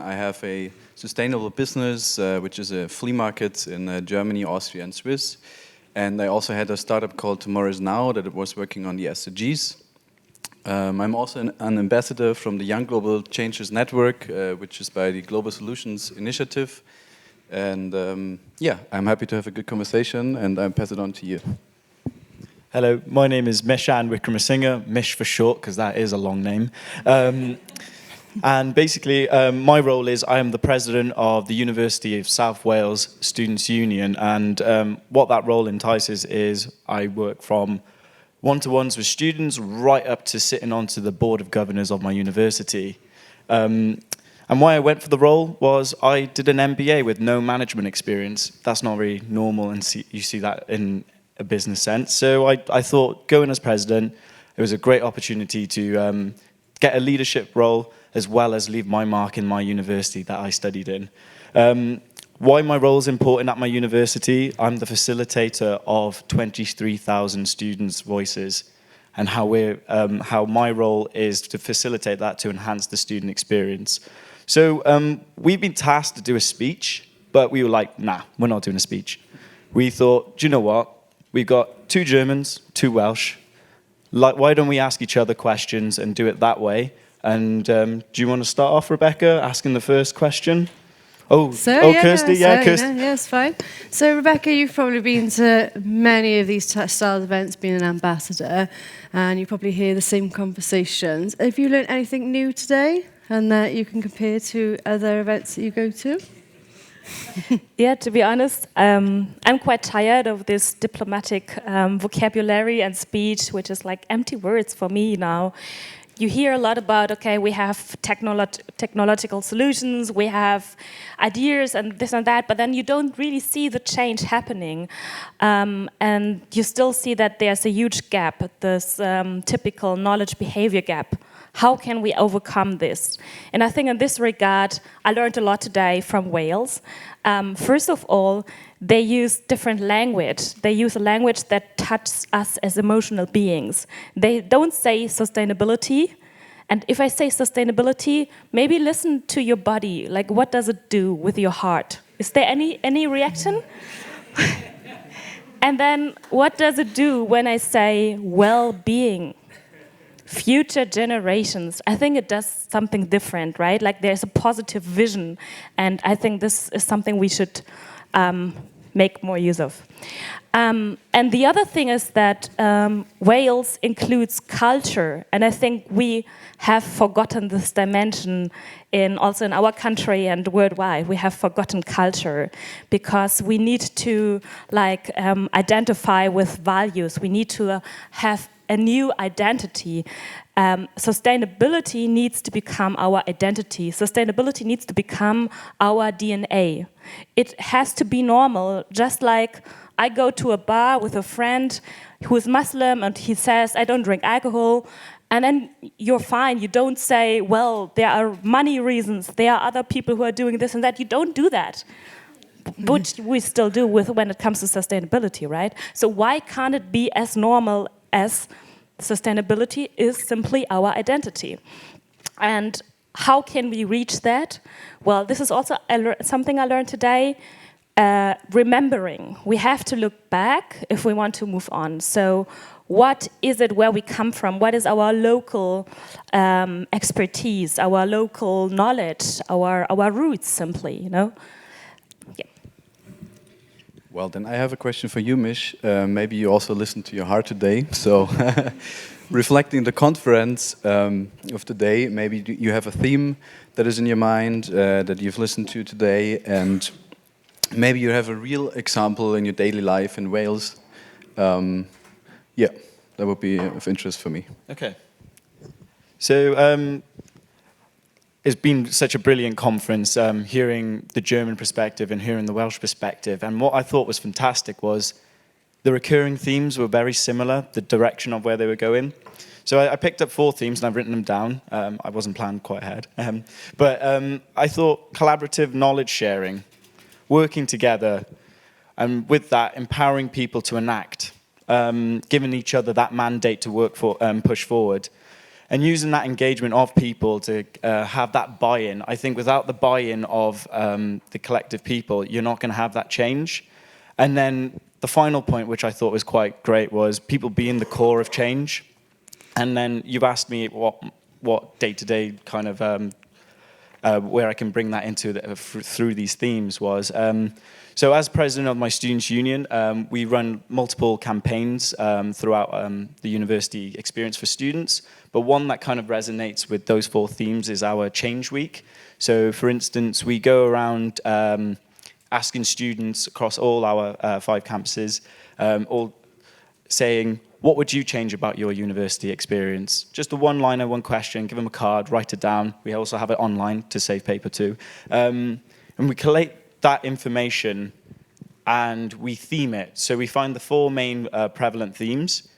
I have a sustainable business, which is a flea market in Germany, Austria, and Swiss. And I also had a startup called Tomorrow is Now that was working on the SDGs. I'm also an ambassador from the Young Global Changers Network, which is by the Global Solutions Initiative. And yeah, I'm happy to have a good conversation, and I pass it on to you. Hello, my name is Mishan Wickremasinghe, Mish for short, because that is a long name. And basically, my role is I am the president of the University of South Wales Students' Union, and what that role entices is I work from one-to-ones with students right up to sitting onto the board of governors of my university. And why I went for the role was I did an MBA with no management experience. That's not very normal, and you see that in a business sense. So I thought going as president, it was a great opportunity to get a leadership role as well as leave my mark in my university that I studied in. Why my role is important at my university, I'm the facilitator of 23,000 students' voices, and how my role is to facilitate that to enhance the student experience. So we've been tasked to do a speech, but we were like, nah, we're not doing a speech. We thought, do you know what? We've got 2 Germans, 2 Welsh. Why don't we ask each other questions and do it that way? And do you want to start off, Rebecca, asking the first question? Kirsty, Kirsty. Yeah, it's fine. So, Rebecca, you've probably been to many of these style events, being an ambassador, and you probably hear the same conversations. Have you learned anything new today, and that you can compare to other events that you go to? Yeah, to be honest, I'm quite tired of this diplomatic vocabulary and speech, which is like empty words for me now. You hear a lot about, okay, we have technological solutions, we have ideas and this and that, but then you don't really see the change happening. And you still see that there's a huge gap, this typical knowledge-behavior gap. How can we overcome this? And I think in this regard, I learned a lot today from Wales. First of all, they use different language. They use a language that touches us as emotional beings. They don't say sustainability. And if I say sustainability, maybe listen to your body. Like, what does it do with your heart? Is there any reaction? And then, what does it do when I say well-being? Future generations, I think it does something different, right? Like there's a positive vision, and I think this is something we should make more use of. And the other thing is that Wales includes culture, and I think we have forgotten this dimension also in our country and worldwide. We have forgotten culture because we need to identify with values. We need to have a new identity. Sustainability needs to become our identity. Sustainability needs to become our DNA. It has to be normal, just like I go to a bar with a friend who is Muslim and he says, I don't drink alcohol, and then you're fine. You don't say, well, there are money reasons, there are other people who are doing this and that. You don't do that, which we still do when it comes to sustainability, right? So why can't it be as normal as sustainability is simply our identity? And how can we reach that? Well, this is also something I learned today. Remembering. We have to look back if we want to move on. So what is it where we come from? What is our local expertise, our local knowledge, our roots simply, you know? Yeah. Well, then I have a question for you, Mish. Maybe you also listened to your heart today. So reflecting the conference of today, maybe you have a theme that is in your mind that you've listened to today, and maybe you have a real example in your daily life in Wales. Yeah, that would be of interest for me. Okay. So it's been such a brilliant conference, hearing the German perspective and hearing the Welsh perspective. And what I thought was fantastic was the recurring themes were very similar, the direction of where they were going. So I picked up 4 themes and I've written them down. I wasn't planned quite ahead. But I thought collaborative knowledge sharing, working together, and with that, empowering people to enact, giving each other that mandate to work for, push forward, and using that engagement of people to have that buy-in. I think without the buy-in of the collective people, you're not going to have that change. And then the final point, which I thought was quite great, was people being the core of change. And then you've asked me what day-to-day kind of where I can bring that into through these themes was. So as president of my students' union, we run multiple campaigns throughout the university experience for students, but one that kind of resonates with those 4 themes is our Change Week. So for instance, we go around asking students across all our 5 campuses, all saying, what would you change about your university experience? Just a one-liner, one question, give them a card, write it down. We also have it online to save paper too. And we collate that information and we theme it. So we find the 4 main prevalent themes,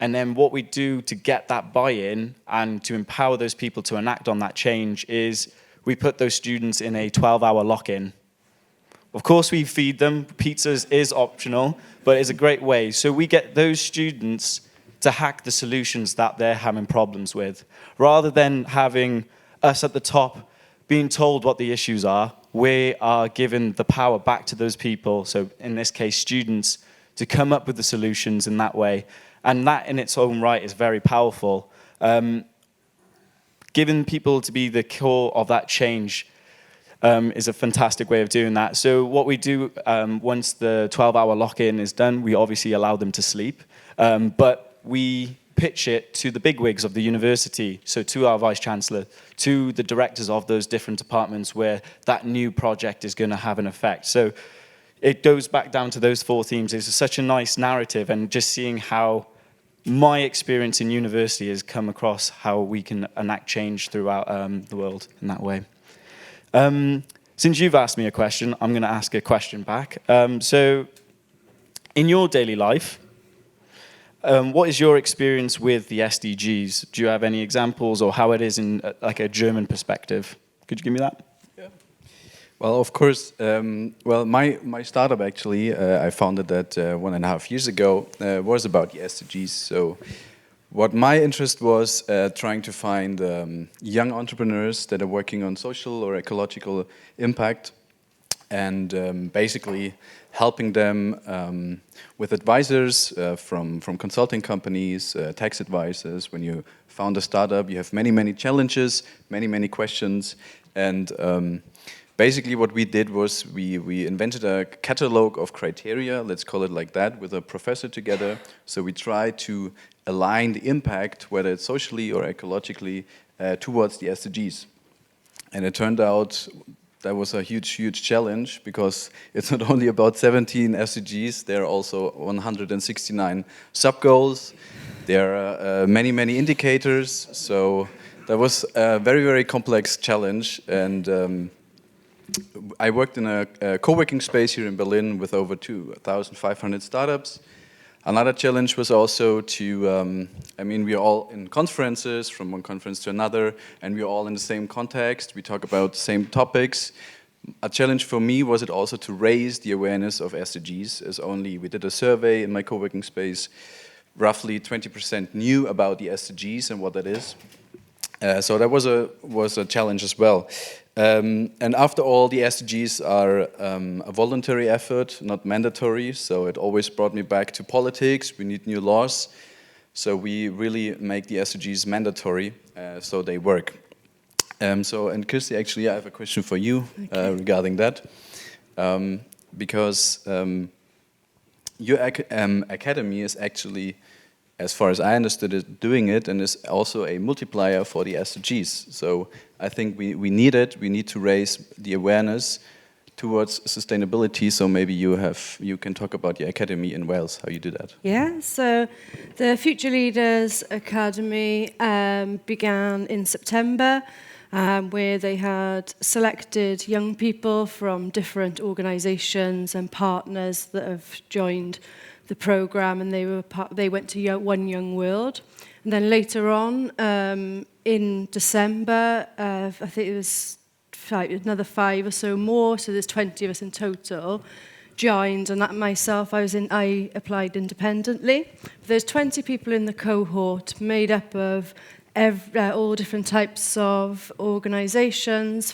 and then what we do to get that buy-in and to empower those people to enact on that change is we put those students in a 12-hour lock-in. Of course, we feed them. Pizzas is optional, but it's a great way. So we get those students to hack the solutions that they're having problems with. Rather than having us at the top being told what the issues are, we are giving the power back to those people, so in this case, students, to come up with the solutions in that way. And that in its own right is very powerful. Giving people to be the core of that change is a fantastic way of doing that. So what we do, once the 12-hour lock-in is done, we obviously allow them to sleep, but we pitch it to the bigwigs of the university, so to our Vice-Chancellor, to the directors of those different departments where that new project is going to have an effect. So it goes back down to those 4 themes. It's such a nice narrative, and just seeing how my experience in university has come across how we can enact change throughout the world in that way. Since you've asked me a question, I'm going to ask a question back. So, in your daily life, what is your experience with the SDGs? Do you have any examples, or how it is in like a German perspective? Could you give me that? Yeah. Well, of course. Well, my startup actually, I founded that 1.5 years ago, was about the SDGs. So what my interest was trying to find young entrepreneurs that are working on social or ecological impact, and basically helping them with advisors from consulting companies, tax advisors. When you found a startup, you have many challenges, many questions, and basically what we did was we invented a catalog of criteria, let's call it like that, with a professor together. So we try to align the impact, whether it's socially or ecologically, towards the SDGs. And it turned out that was a huge challenge, because it's not only about 17 SDGs, there are also 169 sub-goals. There are many, many indicators. So that was a very, very complex challenge. And I worked in a co-working space here in Berlin with over 2,500 startups. Another challenge was also to, we're all in conferences, from one conference to another, and we're all in the same context. We talk about the same topics. A challenge for me was it also to raise the awareness of SDGs, as we did a survey in my co-working space. Roughly 20% knew about the SDGs and what that is. So that was a challenge as well. And after all, the SDGs are a voluntary effort, not mandatory. So it always brought me back to politics. We need new laws. So we really make the SDGs mandatory, so they work. And Kirsty, actually, I have a question for you regarding that. Because your academy is actually, as far as I understood it, doing it, and is also a multiplier for the SDGs. So I think we need it. We need to raise the awareness towards sustainability. So maybe you can talk about your academy in Wales, how you do that. Yeah, so the Future Leaders Academy began in September, where they had selected young people from different organisations and partners that have joined the programme, and they went to One Young World. And then later on, in December, I think it was another 5 or so more, so there's 20 of us in total, joined, and that myself, I applied independently. There's 20 people in the cohort made up of all different types of organisations,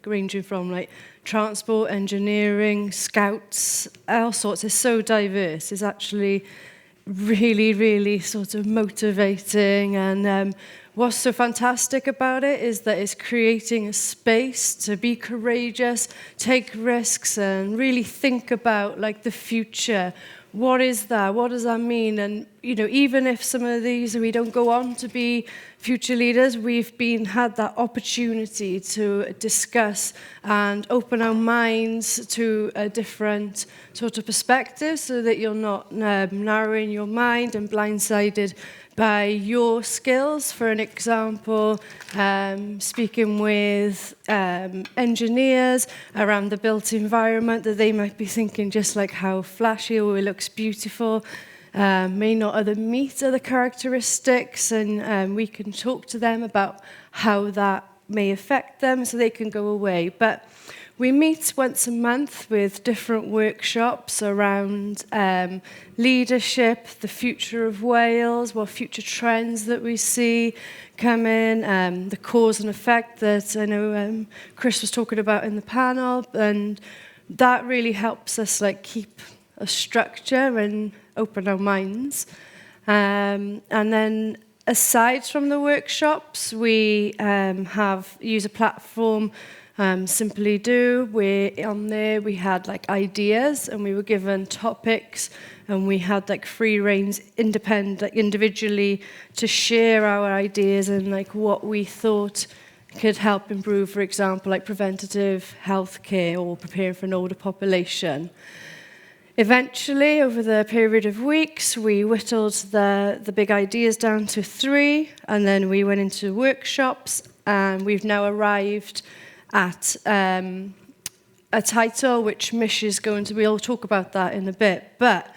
ranging from like transport, engineering, scouts, all sorts. It's so diverse. It's actually really, really sort of motivating. And what's so fantastic about it is that it's creating a space to be courageous, take risks, and really think about like the future. What is that? What does that mean? And, even if some of these, we don't go on to be future leaders, we've had that opportunity to discuss and open our minds to a different sort of perspective, so that you're not narrowing your mind and blindsided by your skills. For an example, speaking with engineers around the built environment, that they might be thinking just like how flashy or it looks beautiful, may not meet other characteristics, and we can talk to them about how that may affect them so they can go away. But we meet once a month with different workshops around leadership, the future of Wales, what future trends that we see come in, the cause and effect that I know Chris was talking about in the panel, and that really helps us like keep a structure and open our minds. And then aside from the workshops, we use a platform, Simply Do, where on there we had like ideas and we were given topics, and we had like free reins individually to share our ideas and like what we thought could help improve, for example, like preventative healthcare or preparing for an older population. Eventually, over the period of weeks, we whittled the big ideas down to 3, and then we went into workshops, and we've now arrived at a title which Mish is going to, we'll talk about that in a bit, but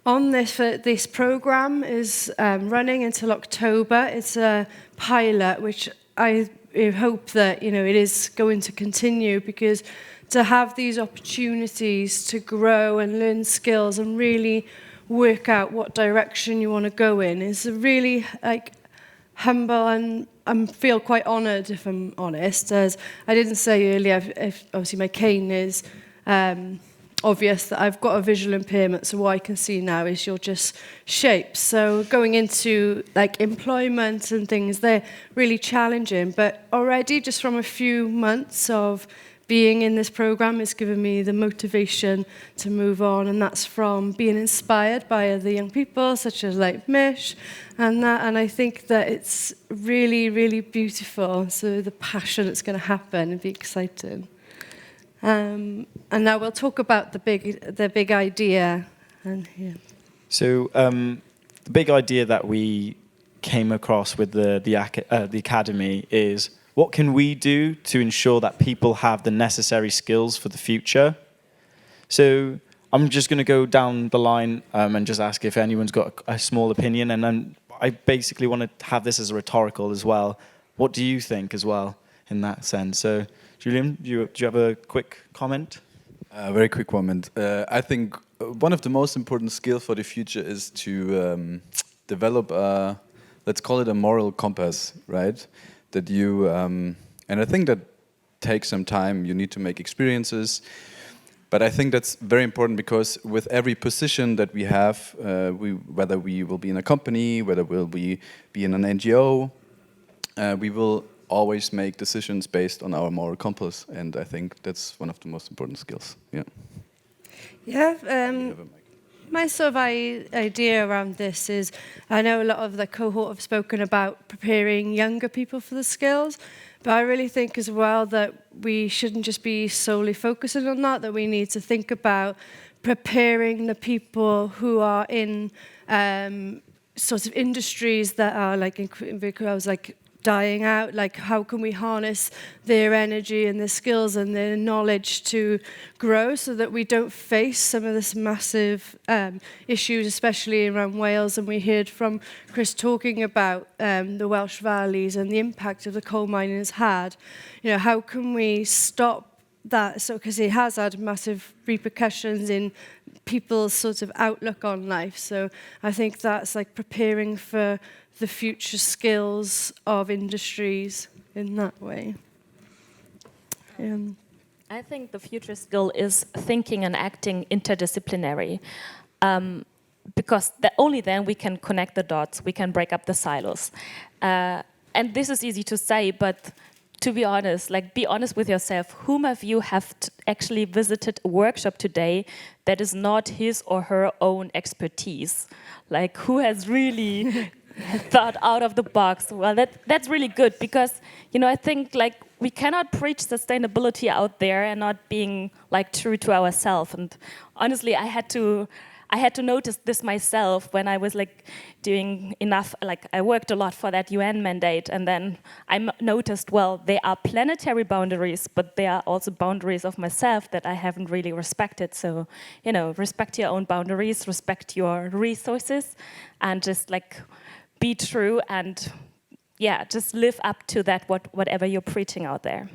on this programme is running until October. It's a pilot, which I hope that it is going to continue, because to have these opportunities to grow and learn skills and really work out what direction you want to go in is really like humble, and I feel quite honoured, if I'm honest. As I didn't say earlier, obviously my cane is obvious that I've got a visual impairment, so what I can see now is you're just shapes. So going into like employment and things, they're really challenging, but already just from a few months of being in this program has given me the motivation to move on, and that's from being inspired by other young people, such as like Mish, and I think that it's really, really beautiful. So the passion that's going to happen and be exciting. And now we'll talk about the big idea. And yeah. So the big idea that we came across with the academy is, what can we do to ensure that people have the necessary skills for the future? So I'm just going to go down the line and just ask if anyone's got a small opinion, and then I basically want to have this as a rhetorical as well. What do you think as well in that sense? So, Julian, do you have a quick comment? A very quick comment. I think one of the most important skills for the future is to develop a, let's call it a moral compass, right? That you, and I think that takes some time. You need to make experiences. But I think that's very important because with every position that we have, whether we will be in a company, whether we'll be in an NGO, we will always make decisions based on our moral compass. And I think that's one of the most important skills. Yeah. Yeah. My sort of idea around this is, I know a lot of the cohort have spoken about preparing younger people for the skills, but I really think as well that we shouldn't just be solely focusing on that we need to think about preparing the people who are in sort of industries that are like dying out, like how can we harness their energy and their skills and their knowledge to grow so that we don't face some of this massive issues, especially around Wales. And we heard from Chris talking about the Welsh valleys and the impact of the coal mining has had. You know, how can we stop that? So, because it has had massive repercussions in people's sort of outlook on life. So I think that's like preparing for the future skills of industries in that way. I think the future skill is thinking and acting interdisciplinary, because only then we can connect the dots, we can break up the silos. And this is easy to say, but to be honest, like be honest with yourself. Whom of you have actually visited a workshop today that is not his or her own expertise? Like who has really thought out of the box? Well, that's really good because, you know, I think like we cannot preach sustainability out there and not being like true to ourselves. And honestly, I had to notice this myself when I was like doing enough, like I worked a lot for that UN mandate, and then I noticed, well, there are planetary boundaries, but there are also boundaries of myself that I haven't really respected. So, you know, respect your own boundaries, respect your resources, and just like be true and yeah, just live up to that, whatever you're preaching out there.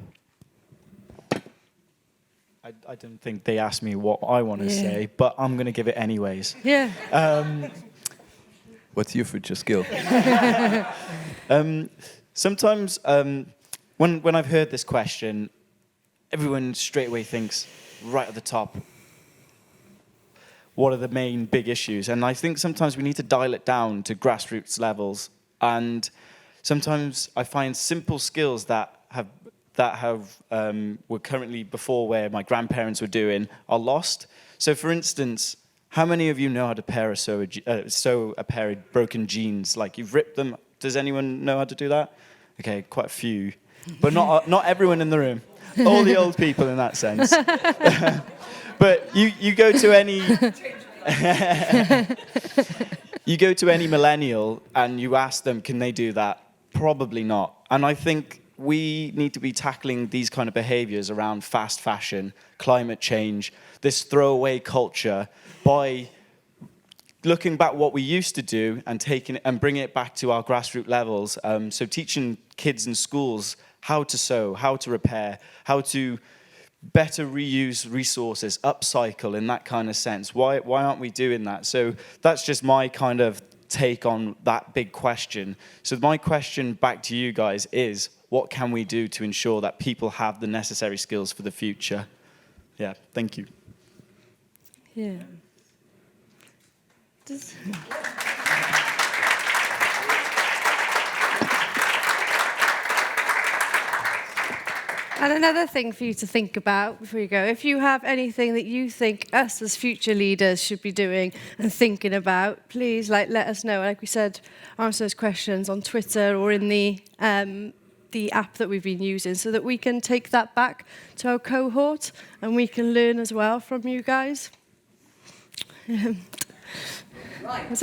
I don't think they asked me what I want to say, but I'm going to give it anyways. Yeah. What's your future skill? Sometimes when I've heard this question, everyone straight away thinks right at the top, what are the main big issues? And I think sometimes we need to dial it down to grassroots levels. And sometimes I find simple skills that were currently before where my grandparents were doing are lost. So for instance, how many of you know how to sew a pair of broken jeans? Like you've ripped them. Does anyone know how to do that? Okay, quite a few, but not everyone in the room. All the old people in that sense. But you go to any you go to any millennial and you ask them, can they do that? Probably not. And I think we need to be tackling these kind of behaviors around fast fashion, climate change, this throwaway culture by looking back what we used to do and taking it and bringing it back to our grassroots levels. So teaching kids in schools how to sew, how to repair, how to better reuse resources, upcycle in that kind of sense. Why aren't we doing that? So that's just my kind of take on that big question. So my question back to you guys is, what can we do to ensure that people have the necessary skills for the future? Yeah, thank you. Yeah. And another thing for you to think about before you go, if you have anything that you think us as future leaders should be doing and thinking about, please let us know. Like we said, answer those questions on Twitter or in the app that we've been using so that we can take that back to our cohort and we can learn as well from you guys. Right. No,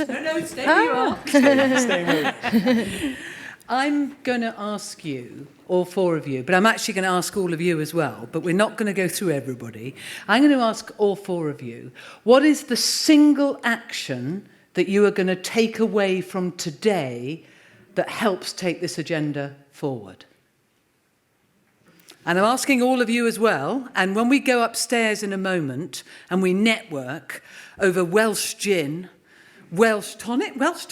stay where you are. Stay I'm going to ask you, all four of you, but I'm actually going to ask all of you as well, but we're not going to go through everybody. I'm going to ask all four of you, what is the single action that you are going to take away from today that helps take this agenda forward? And I'm asking all of you as well, and when we go upstairs in a moment and we network over Welsh gin, Welsh tonic, Welsh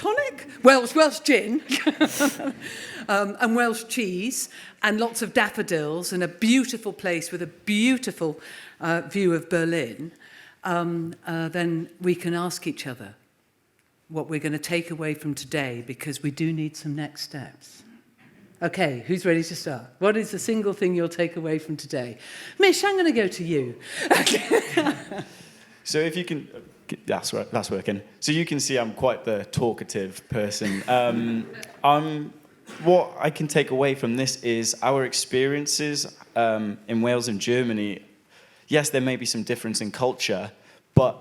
gin, and Welsh cheese, and lots of daffodils, and a beautiful place with a beautiful view of Berlin, then we can ask each other what we're going to take away from today, because we do need some next steps. Okay, who's ready to start? What is the single thing you'll take away from today? Mish, I'm going to go to you. So if you can... That's right, that's working. So you can see I'm quite the talkative person. What I can take away from this is our experiences in Wales and Germany. Yes, there may be some difference in culture, but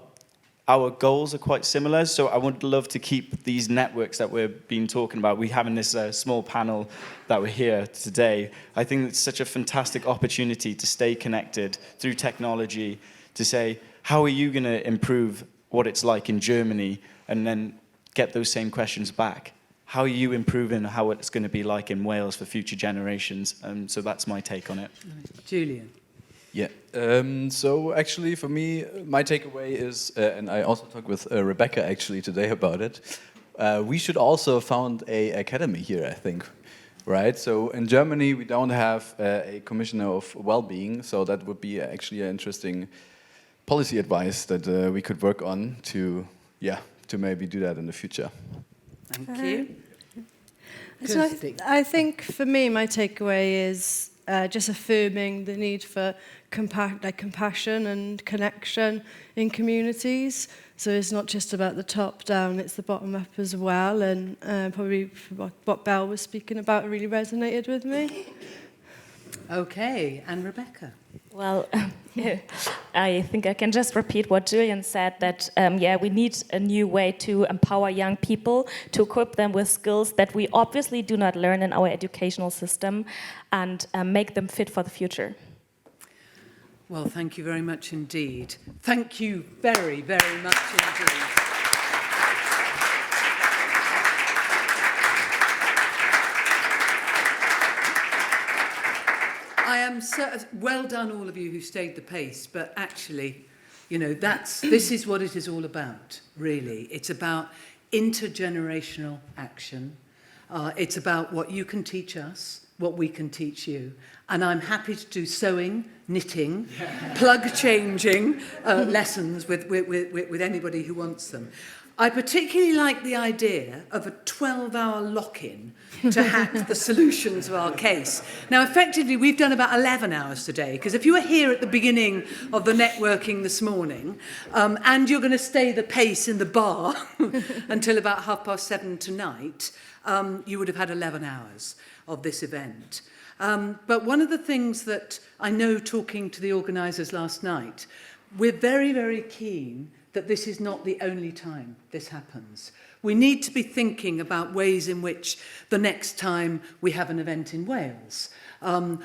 our goals are quite similar. So I would love to keep these networks that we've been talking about. We have in this small panel that we're here today. I think it's such a fantastic opportunity to stay connected through technology, to say, how are you going to improve what it's like in Germany, and then get those same questions back. How are you improving how it's going to be like in Wales for future generations? So that's my take on it. Julian. Yeah, so actually for me, my takeaway is, and I also talked with Rebecca actually today about it, we should also found a academy here, I think, right? So in Germany, we don't have a commissioner of well-being, so that would be actually an interesting policy advice that we could work on to maybe do that in the future. Thank you. So I think for me, my takeaway is just affirming the need for compassion and connection in communities. So it's not just about the top down, it's the bottom up as well. And probably what Belle was speaking about really resonated with me. Okay, and Rebecca. Well, I think I can just repeat what Julian said, that, we need a new way to empower young people, to equip them with skills that we obviously do not learn in our educational system, and make them fit for the future. Well, thank you very much indeed. Thank you very, very much indeed. I am so well done, all of you who stayed the pace. But actually, you know, this is what it is all about. Really, it's about intergenerational action. It's about what you can teach us, what we can teach you. And I'm happy to do sewing, knitting, plug changing lessons with anybody who wants them. I particularly like the idea of a 12-hour lock-in to hack the solutions of our case. Now, effectively, we've done about 11 hours today, because if you were here at the beginning of the networking this morning, and you're going to stay the pace in the bar until about 7:30 tonight, you would have had 11 hours of this event. But one of the things that I know, talking to the organisers last night, we're very, very keen that this is not the only time this happens. We need to be thinking about ways in which the next time we have an event in Wales,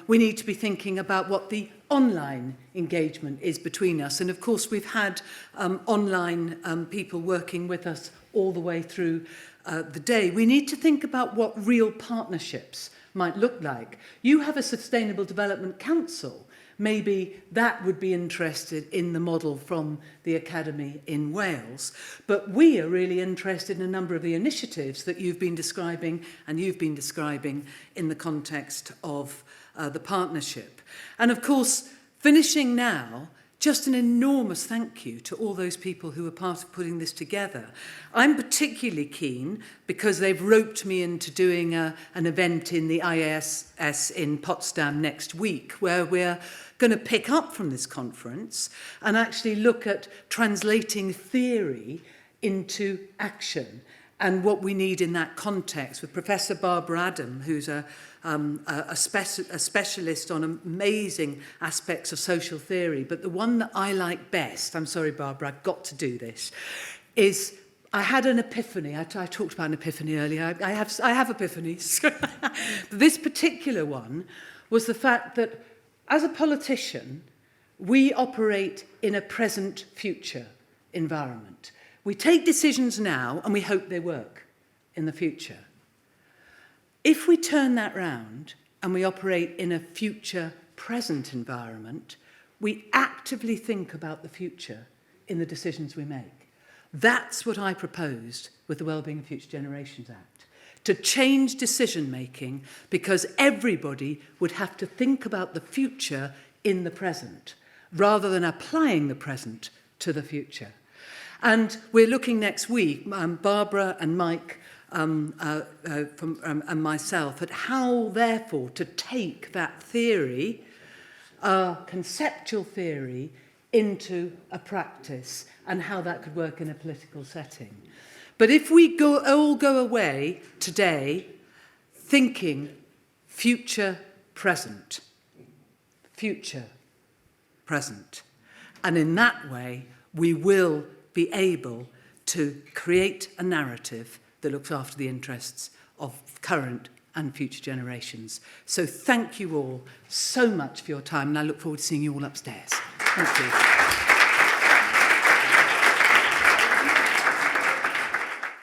we need to be thinking about what the online engagement is between us. And of course, we've had online people working with us all the way through the day. We need to think about what real partnerships might look like. You have a Sustainable Development Council. Maybe that would be interested in the model from the Academy in Wales. But we are really interested in a number of the initiatives that you've been describing and you've been describing in the context of the partnership. And of course, finishing now, just an enormous thank you to all those people who were part of putting this together. I'm particularly keen, because they've roped me into doing an event in the IASS in Potsdam next week, where we're going to pick up from this conference and actually look at translating theory into action and what we need in that context, with Professor Barbara Adam, who's a specialist on amazing aspects of social theory. But the one that I like best, I'm sorry, Barbara, I've got to do this, is I had an epiphany. I talked about an epiphany earlier. I have epiphanies. This particular one was the fact that as a politician, we operate in a present-future environment. We take decisions now and we hope they work in the future. If we turn that round and we operate in a future-present environment, we actively think about the future in the decisions we make. That's what I proposed with the Wellbeing of Future Generations Act, to change decision-making because everybody would have to think about the future in the present, rather than applying the present to the future. And we're looking next week, Barbara and Mike and myself, at how, therefore, to take that theory, conceptual theory, into a practice and how that could work in a political setting. But if we all go away today thinking future, present, and in that way we will be able to create a narrative that looks after the interests of current and future generations. So thank you all so much for your time, and I look forward to seeing you all upstairs. Thank you.